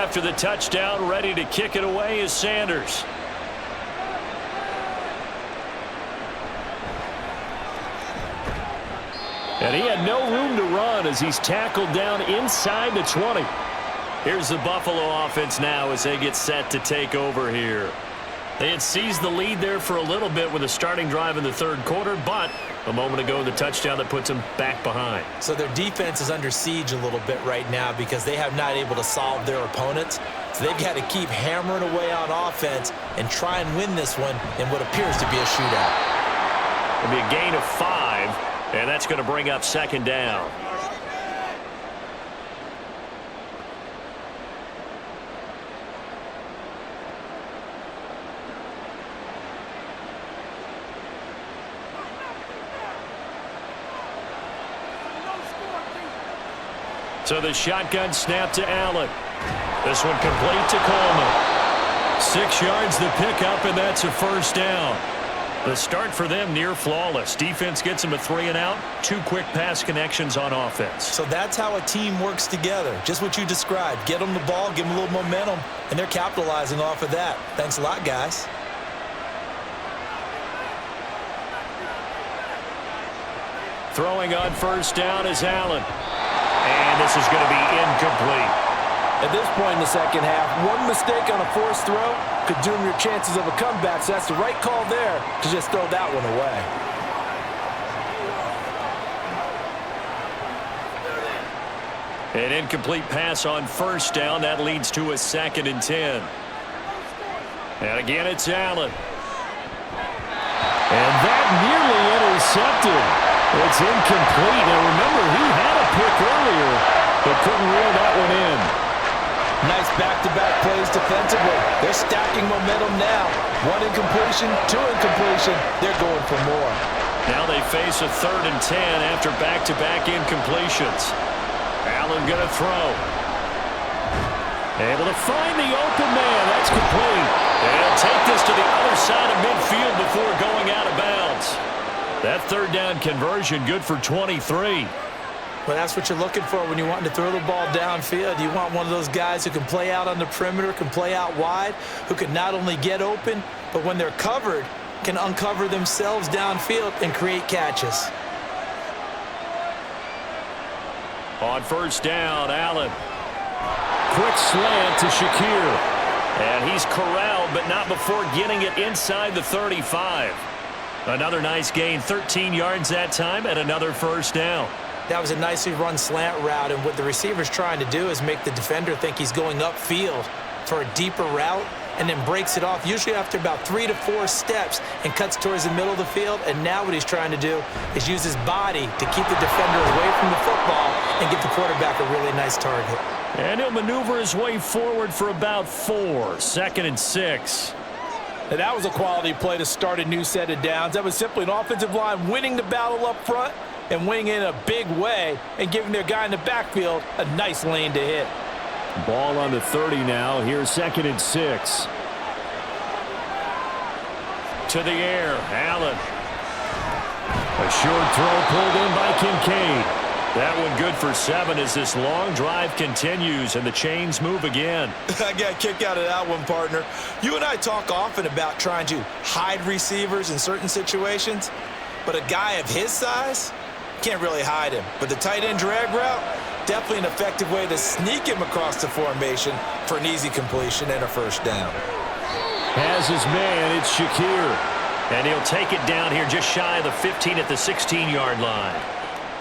after the touchdown, ready to kick it away is Sanders. And he had no room to run as he's tackled down inside the 20. Here's the Buffalo offense now as they get set to take over here. They had seized the lead there for a little bit with a starting drive in the third quarter, but a moment ago the touchdown that puts them back behind. So their defense is under siege a little bit right now because they have not able to solve their opponents. So they've got to keep hammering away on offense and try and win this one in what appears to be a shootout. It'll be a gain of 5, and that's going to bring up second down. So the shotgun snap to Allen. This one complete to Coleman. 6 yards the pickup, and that's a first down. The start for them near flawless. Defense gets them a 3-and-out. 2 quick pass connections on offense. So that's how a team works together. Just what you described. Get them the ball, give them a little momentum, and they're capitalizing off of that. Thanks a lot, guys. Throwing on first down is Allen. And this is going to be incomplete. At this point in the second half, one mistake on a forced throw could doom your chances of a comeback, so that's the right call there to just throw that one away. An incomplete pass on first down. That leads to a 2nd and 10. And again, it's Allen. And that nearly intercepted. It's incomplete. Now, remember, he had a pick earlier, but couldn't reel that one in. Nice back-to-back plays defensively. They're stacking momentum now. 1 incompletion, 2 incompletion. They're going for more. Now they face a 3rd and 10 after back-to-back incompletions. Allen going to throw. Able to find the open man. That's complete. And he'll take this to the other side of midfield before going out of bounds. That 3rd down conversion good for 23. Well, that's what you're looking for when you want to throw the ball downfield. You want one of those guys who can play out on the perimeter, can play out wide, who can not only get open, but when they're covered, can uncover themselves downfield and create catches. On first down, Allen. Quick slant to Shakir. And he's corralled, but not before getting it inside the 35. Another nice gain, 13 yards that time, and another first down. That was a nicely run slant route, and what the receiver's trying to do is make the defender think he's going upfield for a deeper route, and then breaks it off, usually after about 3 to 4 steps, and cuts towards the middle of the field. And now what he's trying to do is use his body to keep the defender away from the football and get the quarterback a really nice target. And he'll maneuver his way forward for about 4, 2nd and 6. Now, that was a quality play to start a new set of downs. That was simply an offensive line winning the battle up front and winning in a big way and giving their guy in the backfield a nice lane to hit. Ball on the 30 now. Here's 2nd and 6. To the air, Allen. A short throw pulled in by Kincaid. That one good for 7 as this long drive continues and the chains move again. I got a kick out of that one, partner. You and I talk often about trying to hide receivers in certain situations, but a guy of his size can't really hide him. But the tight end drag route, definitely an effective way to sneak him across the formation for an easy completion and a first down. Has his man, it's Shakir. And he'll take it down here just shy of the 15 at the 16-yard line.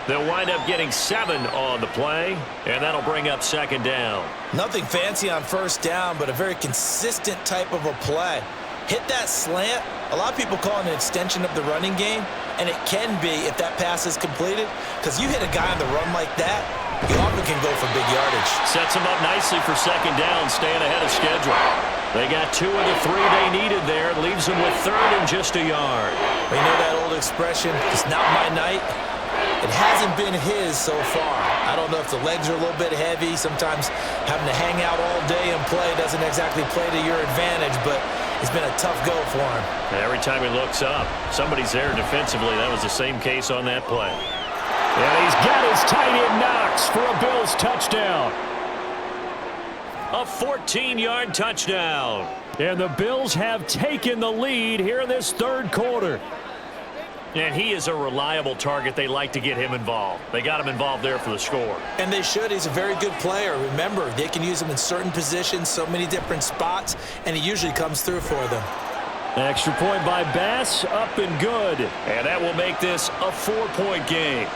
They'll wind up getting 7 on the play, and that'll bring up 2nd down. Nothing fancy on first down, but a very consistent type of a play. Hit that slant. A lot of people call it an extension of the running game, and it can be if that pass is completed, because you hit a guy on the run like that, you often can go for big yardage. Sets him up nicely for 2nd down, staying ahead of schedule. They got 2 of the 3 they needed there. Leaves them with 3rd and just a yard. Well, you know that old expression, it's not my night. It hasn't been his so far. I don't know if the legs are a little bit heavy. Sometimes having to hang out all day and play doesn't exactly play to your advantage, but it's been a tough go for him. Every time he looks up, somebody's there defensively. That was the same case on that play. And he's got his tight end Knox for a Bills touchdown. A 14-yard touchdown. And the Bills have taken the lead here in this third quarter. And he is a reliable target. They like to get him involved. They got him involved there for the score. And they should. He's a very good player. Remember, they can use him in certain positions, so many different spots, and he usually comes through for them. Extra point by Bass, up and good. And that will make this a 4-point game.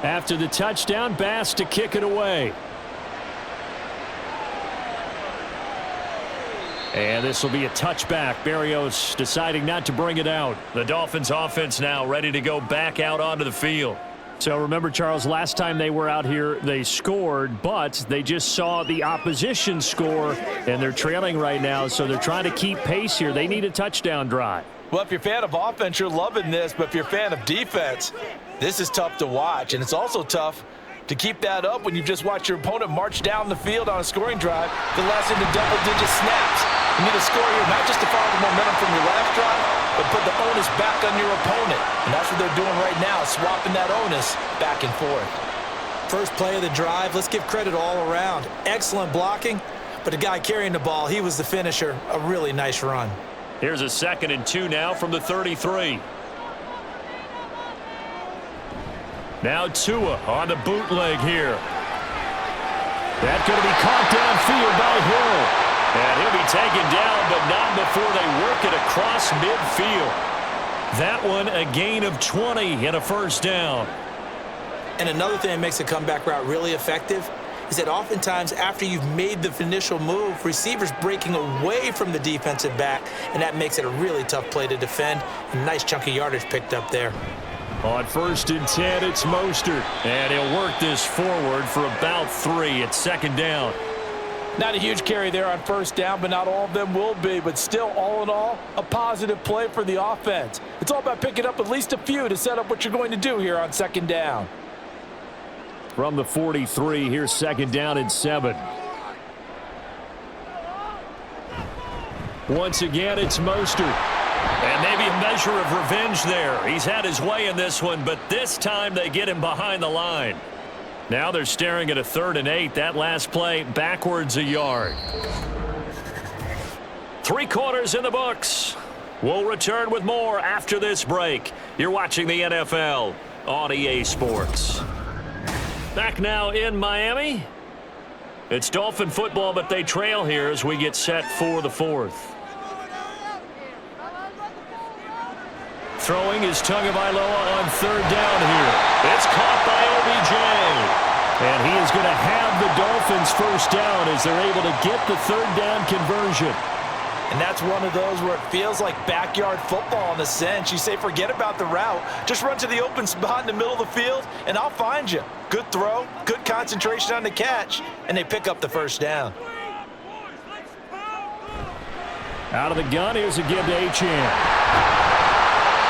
After the touchdown, Bass to kick it away. And this will be a touchback. Berrios deciding not to bring it out. The Dolphins offense now ready to go back out onto the field. So remember, Charles, last time they were out here, they scored, but they just saw the opposition score, and they're trailing right now, so they're trying to keep pace here. They need a touchdown drive. Well, if you're a fan of offense, you're loving this, but if you're a fan of defense, this is tough to watch, and it's also tough to keep that up when you've just watched your opponent march down the field on a scoring drive the last into double-digit snaps. You need a score here, not just to follow the momentum from your last drive, but put the onus back on your opponent. And that's what they're doing right now, swapping that onus back and forth. First play of the drive, let's give credit all around. Excellent blocking, but the guy carrying the ball, he was the finisher. A really nice run. Here's a 2nd and 2 now from the 33. Now Tua on the bootleg here. That's going to be caught downfield by Hill. And he'll be taken down, but not before they work it across midfield. That one a gain of 20 and a first down. And another thing that makes a comeback route really effective is that oftentimes after you've made the initial move, receivers breaking away from the defensive back, and that makes it a really tough play to defend. A nice chunk of yardage picked up there. On 1st and 10, it's Mostert. And he'll work this forward for about 3 at 2nd down. Not a huge carry there on 1st down, but not all of them will be. But still, all in all, a positive play for the offense. It's all about picking up at least a few to set up what you're going to do here on 2nd down. From the 43, here's 2nd down and 7. Once again, it's Mostert. And maybe a measure of revenge there. He's had his way in this one, but this time they get him behind the line. Now they're staring at a 3rd and 8. That last play backwards a yard. 3 quarters in the books. We'll return with more after this break. You're watching the NFL on EA Sports. Back now in Miami. It's Dolphin football, but they trail here as we get set for the 4th. Throwing is Tagovailoa on 3rd down here. It's caught by OBJ. And he is going to have the Dolphins first down as they're able to get the 3rd down conversion. And that's one of those where it feels like backyard football in a sense. You say forget about the route. Just run to the open spot in the middle of the field, and I'll find you. Good throw, good concentration on the catch, and they pick up the first down. Out of the gun, here's a give to Achane.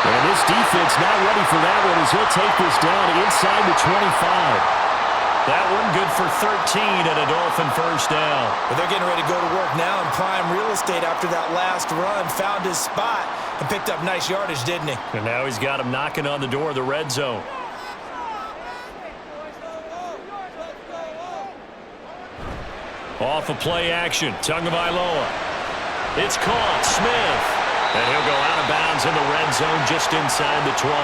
And this defense not ready for that one as he'll take this down inside the 25. That one good for 13 and a Dolphin first down. But they're getting ready to go to work now in prime real estate after that last run. Found his spot and picked up nice yardage, didn't he? And now he's got him knocking on the door of the red zone. Off of play action, Tagovailoa. It's caught, Smith. And he'll go out of bounds in the red zone just inside the 20.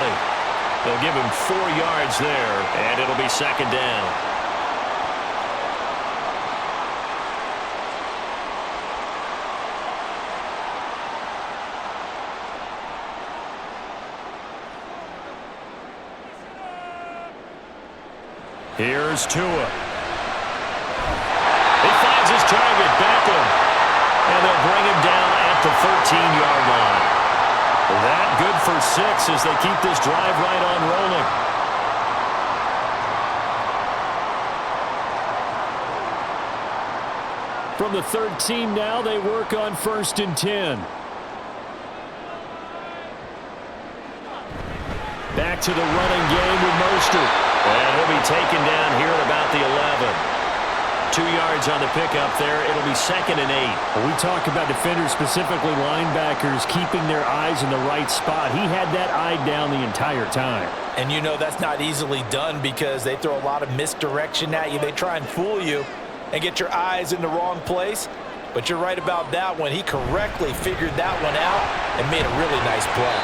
They'll give him 4 yards there, and it'll be 2nd down. Here's Tua. He finds his target, Beckham. 13-yard line. That good for 6 as they keep this drive right on rolling. From the 13 now, they work on 1st and 10. Back to the running game with Mostert. And he'll be taken down here at about the 11. 2 yards on the pickup there. It'll be 2nd and 8. When we talk about defenders, specifically linebackers, keeping their eyes in the right spot. He had that eye down the entire time. And you know that's not easily done because they throw a lot of misdirection at you. They try and fool you and get your eyes in the wrong place. But you're right about that one. He correctly figured that one out and made a really nice play.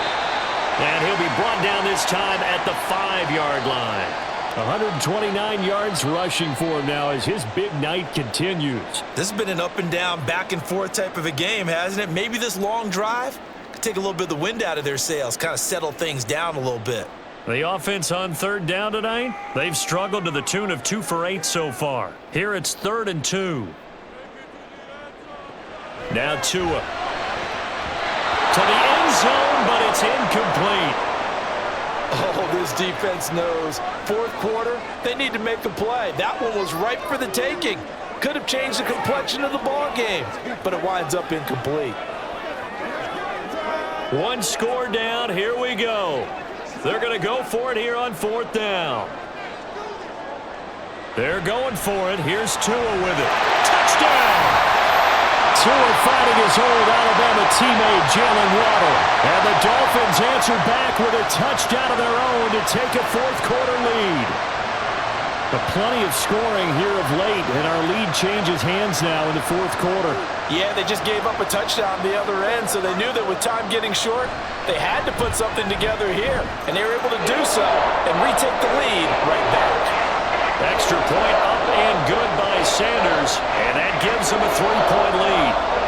And he'll be brought down this time at the 5-yard line. 129 yards rushing for him now as his big night continues. This has been an up and down, back and forth type of a game, hasn't it? Maybe this long drive could take a little bit of the wind out of their sails, kind of settle things down a little bit. The offense on 3rd down tonight, they've struggled to the tune of 2 for 8 so far. Here it's 3rd and 2. Now Tua. To the end zone, but it's incomplete. Oh, this defense knows. 4th quarter, they need to make a play. That one was ripe for the taking. Could have changed the complexion of the ball game, but it winds up incomplete. 1 score down. Here we go. They're going to go for it here on 4th down. They're going for it. Here's Tua with it. Touchdown! Tua fighting his old Alabama teammate, Jalen Waddle. And the Dolphins answer back with a touchdown of their own to take a 4th quarter lead. But plenty of scoring here of late, and our lead changes hands now in the 4th quarter. Yeah, they just gave up a touchdown on the other end, so they knew that with time getting short, they had to put something together here. And they were able to do so and retake the lead right back. Extra point up and good by Sanders, and that gives them a 3-point lead.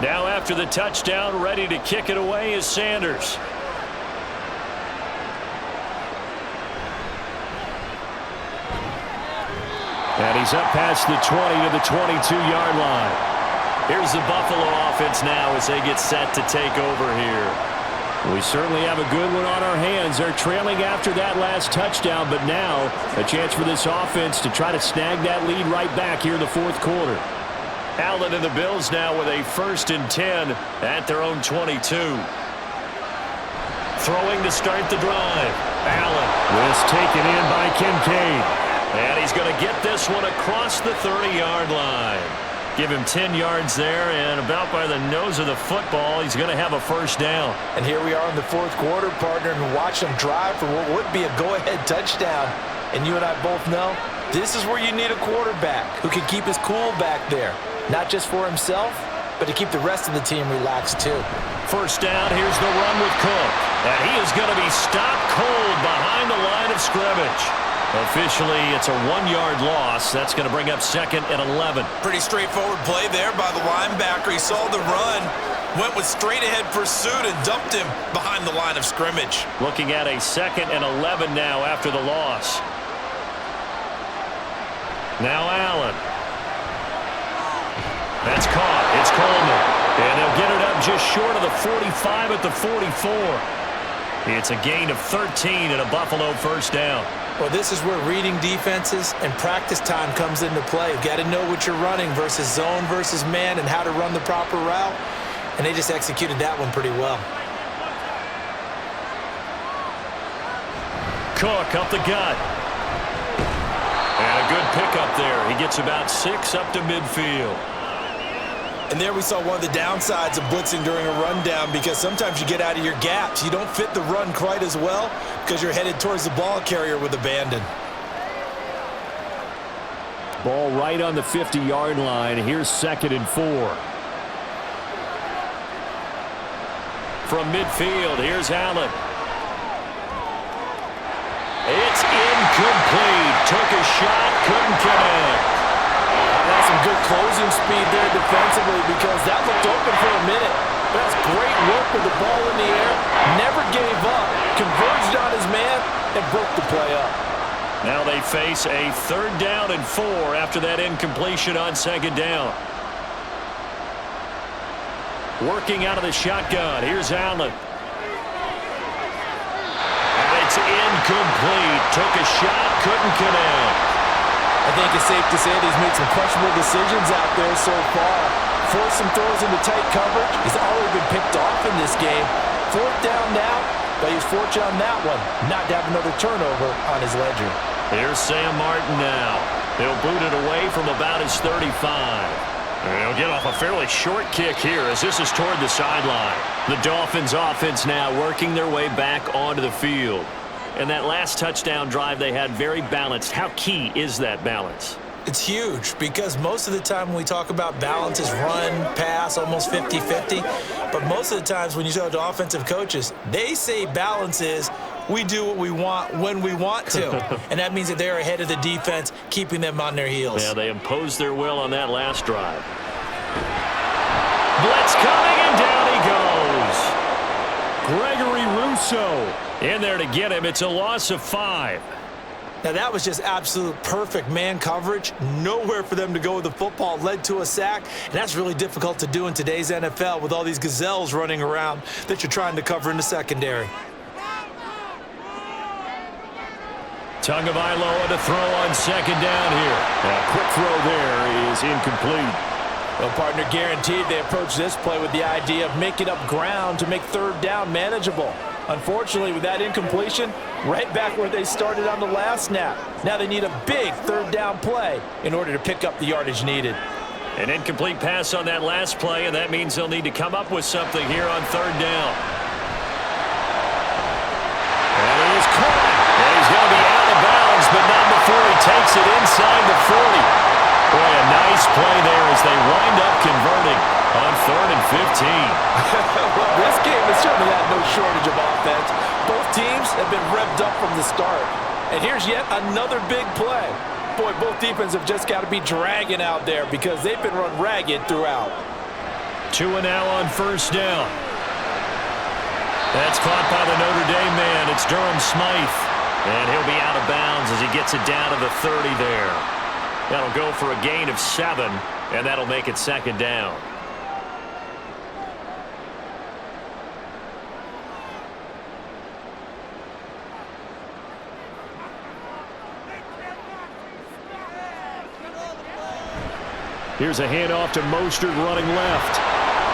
Now after the touchdown, ready to kick it away is Sanders. And he's up past the 20 to the 22-yard line. Here's the Buffalo offense now as they get set to take over here. We certainly have a good one on our hands. They're trailing after that last touchdown, but now a chance for this offense to try to snag that lead right back here in the 4th quarter. Allen and the Bills now with a 1st and 10 at their own 22. Throwing to start the drive. Allen. Was taken in by Kincaid. And he's going to get this one across the 30-yard line. Give him 10 yards there, and about by the nose of the football, he's going to have a 1st down. And here we are in the 4th quarter, partner, and watch them drive for what would be a go-ahead touchdown. And you and I both know this is where you need a quarterback who can keep his cool back there. Not just for himself, but to keep the rest of the team relaxed too. 1st down, here's the run with Cook. And he is going to be stopped cold behind the line of scrimmage. Officially, it's a 1-yard loss. That's going to bring up 2nd and 11. Pretty straightforward play there by the linebacker. He saw the run, went with straight-ahead pursuit, and dumped him behind the line of scrimmage. Looking at a 2nd and 11 now after the loss. Now Allen. That's caught. It's Coleman. And they'll get it up just short of the 45 at the 44. It's a gain of 13 and a Buffalo 1st down. Well, this is where reading defenses and practice time comes into play. You've got to know what you're running versus zone versus man and how to run the proper route. And they just executed that one pretty well. Cook up the gut. And a good pickup there. He gets about 6 up to midfield. And there we saw one of the downsides of blitzing during a rundown, because sometimes you get out of your gaps. You don't fit the run quite as well because you're headed towards the ball carrier with abandon. Ball right on the 50-yard line. Here's 2nd and 4. From midfield, here's Allen. It's incomplete. Took a shot, couldn't connect. That's some good closing speed there defensively, because that looked open for a minute. That's great work with the ball in the air. Never gave up. Converged on his man and broke the play up. Now they face a 3rd down and 4 after that incompletion on 2nd down. Working out of the shotgun. Here's Allen. And it's incomplete. Took a shot, couldn't connect. I think it's safe to say that he's made some questionable decisions out there so far. Forced some throws into tight coverage. He's already been picked off in this game. 4th down now, but he's fortunate on that one not to have another turnover on his ledger. Here's Sam Martin now. He'll boot it away from about his 35. And he'll get off a fairly short kick here as this is toward the sideline. The Dolphins offense now working their way back onto the field. And that last touchdown drive they had, very balanced. How key is that balance? It's huge, because most of the time when we talk about balance is run, pass, almost 50-50. But most of the times when you talk to offensive coaches, they say balance is we do what we want when we want to. And that means that they're ahead of the defense, keeping them on their heels. Yeah, they imposed their will on that last drive. Blitz coming, and down he goes. Gregory Rousseau in there to get him. It's a loss of 5. Now that was just absolute perfect man coverage. Nowhere for them to go with the football. Led to a sack, and that's really difficult to do in today's NFL with all these gazelles running around that you're trying to cover in the secondary. Tagovailoa to throw on 2nd down here. A quick throw there is incomplete. Well, partner, guaranteed they approach this play with the idea of making up ground to make 3rd down manageable. Unfortunately, with that incompletion, right back where they started on the last snap. Now they need a big 3rd down play in order to pick up the yardage needed. An incomplete pass on that last play, and that means they'll need to come up with something here on 3rd down. And he is caught. And he's going to be out of bounds, but not before he takes it inside the 40. Boy, a nice play there as they wind up converting on 3rd and 15. Well, this game has certainly had no shortage of offense. Both teams have been revved up from the start. And here's yet another big play. Boy, both defenses have just got to be dragging out there because they've been run ragged throughout. 2 and now on 1st down. That's caught by the Notre Dame man. It's Durham Smythe. And he'll be out of bounds as he gets it down to the 30 there. That'll go for a gain of 7, and that'll make it 2nd down. Here's a handoff to Mostert running left.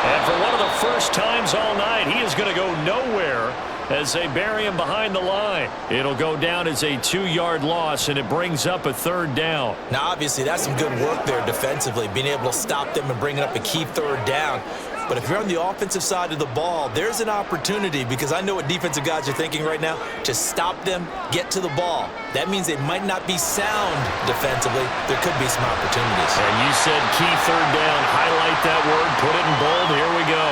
And for one of the first times all night, he is going to go nowhere as they bury him behind the line. It'll go down as a 2-yard loss, and it brings up a 3rd down. Now, obviously, that's some good work there defensively, being able to stop them and bringing up a key 3rd down. But if you're on the offensive side of the ball, there's an opportunity, because I know what defensive guys are thinking right now. Just stop them, get to the ball. That means they might not be sound defensively. There could be some opportunities. And you said key 3rd down. Highlight that word. Put it in bold. Here we go.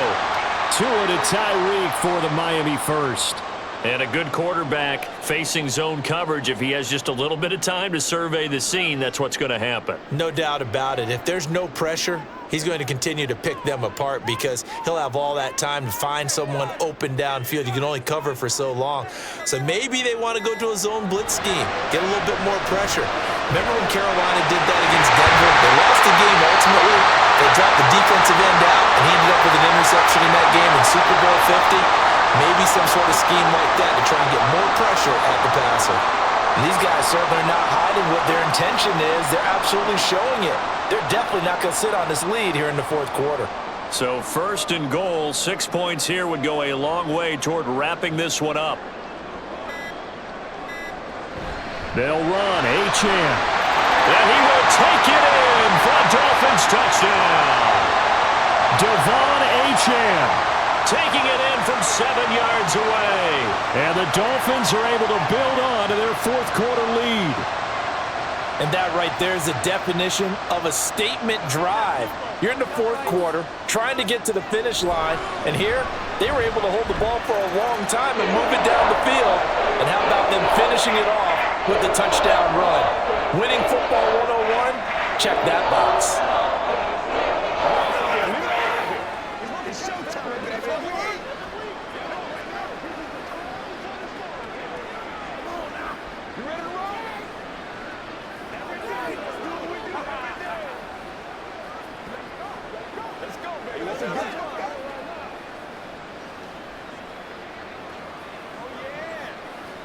Tua to Tyreek for the Miami first. And a good quarterback facing zone coverage. If he has just a little bit of time to survey the scene, that's what's going to happen. No doubt about it. If there's no pressure, he's going to continue to pick them apart because he'll have all that time to find someone open downfield. You can only cover for so long. So maybe they want to go to a zone blitz scheme, get a little bit more pressure. Remember when Carolina did that against Denver? They lost the game ultimately. They dropped the defensive end out, and he ended up with an interception in that game in Super Bowl 50. Maybe some sort of scheme like that to try and get more pressure at the passer. And these guys certainly are not hiding what their intention is. They're absolutely showing it. They're definitely not going to sit on this lead here in the 4th quarter. So 1st and goal, 6 points here would go a long way toward wrapping this one up. They'll run. Achane. And he will take it in for a Dolphins touchdown. Chan. Taking it in from 7 yards away. And the Dolphins are able to build on to their fourth quarter lead. And that right there is the definition of a statement drive. You're in the fourth quarter, trying to get to the finish line, and here they were able to hold the ball for a long time and move it down the field. And how about them finishing it off with the touchdown run? Winning football 101, check that box.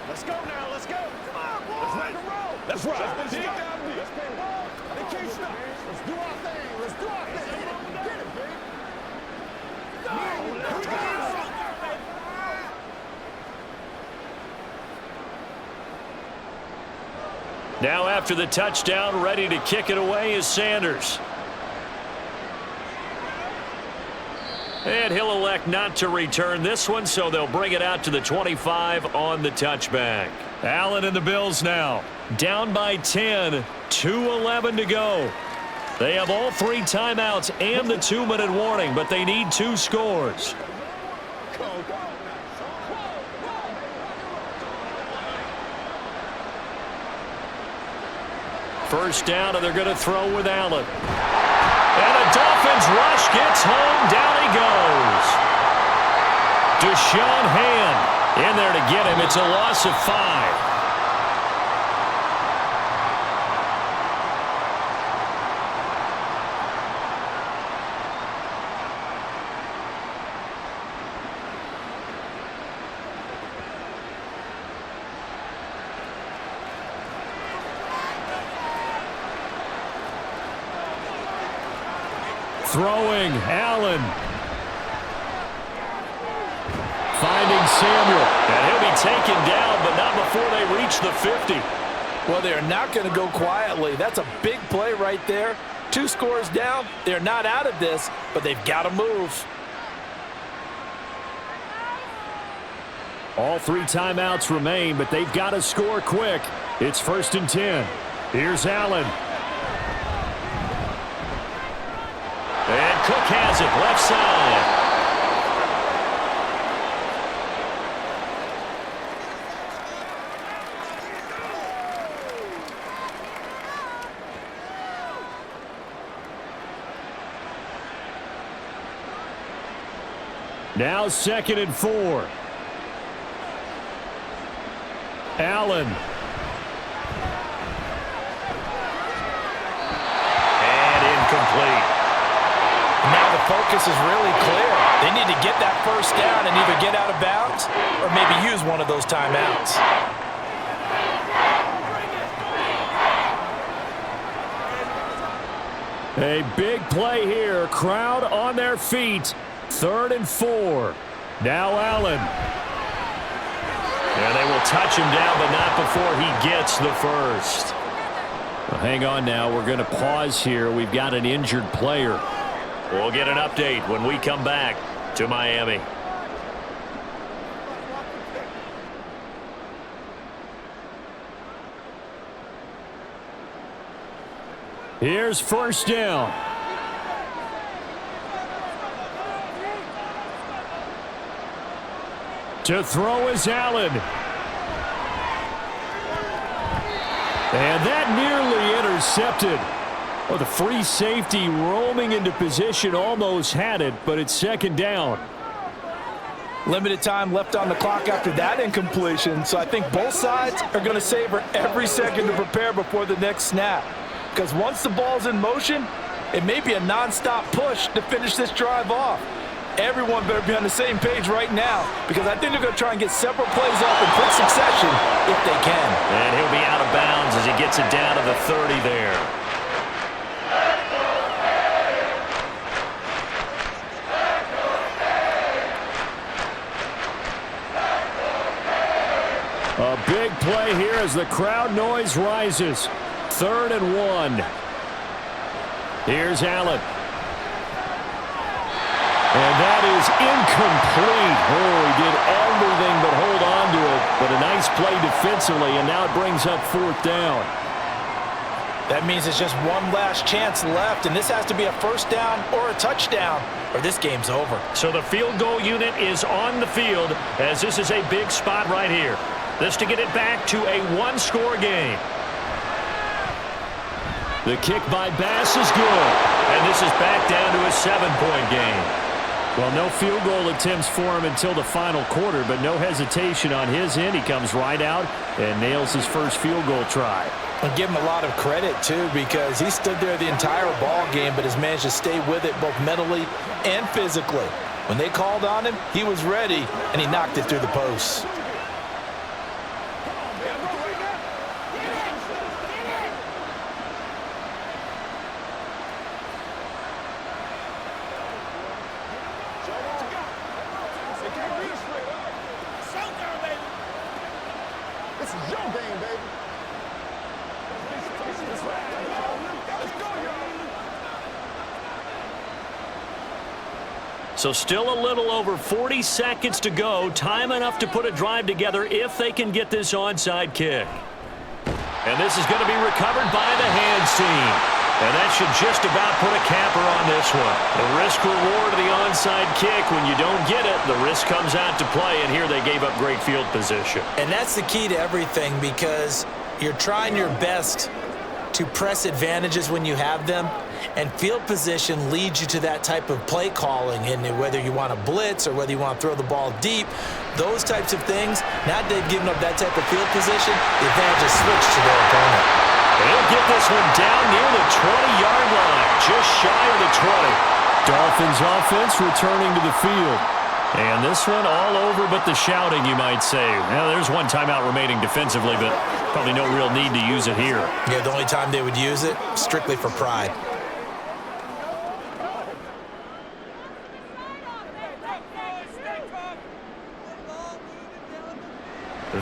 Let's go now, let's go. Come on, boys. Let's rock and roll. Let's rock. Let's dig down deep. Let's play ball. They can't stop. Let's do our thing. Let's do our thing. Get it, baby. Let's go. Now after the touchdown, ready to kick it away is Sanders. And he'll elect not to return this one, so they'll bring it out to the 25 on the touchback. Allen and the Bills now. Down by 10, 2:11 to go. They have all 3 timeouts and the 2-minute warning, but they need 2 scores. First down, and they're going to throw with Allen. And a Dolphins rush gets home. Down he goes. Deshaun Hand in there to get him. It's a loss of 5. Throwing, Allen. Finding Samuel. And he'll be taken down, but not before they reach the 50. Well, they're not going to go quietly. That's a big play right there. 2 scores down. They're not out of this, but they've got to move. All 3 timeouts remain, but they've got to score quick. It's 1st and 10. Here's Allen. And Cook has it, left side. Now 2nd and 4. Allen. And incomplete. Now the focus is really clear. They need to get that first down and either get out of bounds or maybe use one of those timeouts. A big play here. Crowd on their feet. 3rd and 4. Now Allen. Yeah, they will touch him down, but not before he gets the first. Well, hang on now. We're going to pause here. We've got an injured player. We'll get an update when we come back to Miami. Here's 1st down. To throw is Allen. And that nearly intercepted. Oh, the free safety roaming into position almost had it, but it's 2nd down. Limited time left on the clock after that incompletion, so I think both sides are going to savor every second to prepare before the next snap. Because once the ball's in motion, it may be a nonstop push to finish this drive off. Everyone better be on the same page right now, because I think they're going to try and get several plays off in quick succession if they can. And he'll be out of bounds as he gets it down to the 30 there. A big play here as the crowd noise rises. 3rd and 1. Here's Allen. And that is incomplete. Oh, he did everything but hold on to it. But a nice play defensively, and now it brings up 4th down. That means it's just one last chance left, and this has to be a first down or a touchdown, or this game's over. So the field goal unit is on the field, as this is a big spot right here. This to get it back to a one-score game. The kick by Bass is good. And this is back down to a 7-point game. Well, no field goal attempts for him until the final quarter, but no hesitation on his end. He comes right out and nails his first field goal try. And give him a lot of credit, too, because he stood there the entire ball game but has managed to stay with it both mentally and physically. When they called on him, he was ready, and he knocked it through the posts. This is your game, baby. So still a little over 40 seconds to go. Time enough to put a drive together if they can get this onside kick. And this is going to be recovered by the hands team. And that should just about put a capper on this one. The risk-reward of the onside kick, when you don't get it, the risk comes out to play, and here they gave up great field position. And that's the key to everything, because you're trying your best to press advantages when you have them, and field position leads you to that type of play calling. And whether you want to blitz or whether you want to throw the ball deep, those types of things, now that they've given up that type of field position, the advantage is switched to their opponent. They'll get this one down near the 20-yard line, just shy of the 20. Dolphins offense returning to the field. And this one all over but the shouting, you might say. Well, there's one timeout remaining defensively, but probably no real need to use it here. Yeah, the only time they would use it, strictly for pride.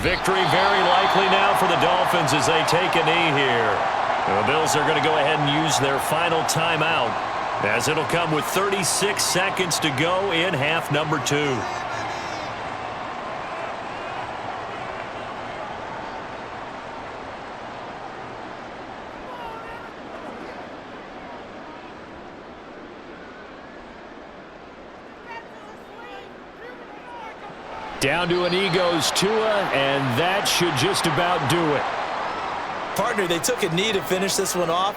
Victory very likely now for the Dolphins as they take a knee here. The Bills are going to go ahead and use their final timeout, as it'll come with 36 seconds to go in half number 2. Down to an knee goes Tua, and that should just about do it. Partner, they took a knee to finish this one off.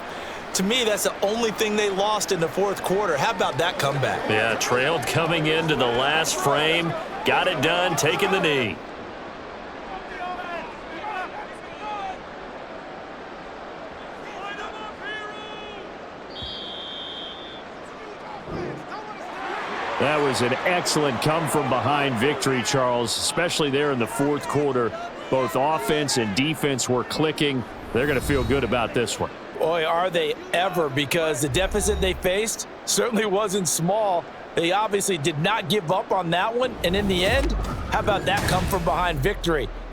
To me, that's the only thing they lost in the fourth quarter. How about that comeback? Yeah, trailed coming into the last frame. Got it done, taking the knee. That was an excellent come-from-behind victory, Charles, especially there in the fourth quarter. Both offense and defense were clicking. They're going to feel good about this one. Boy, are they ever, because the deficit they faced certainly wasn't small. They obviously did not give up on that one, and in the end, how about that come-from-behind victory?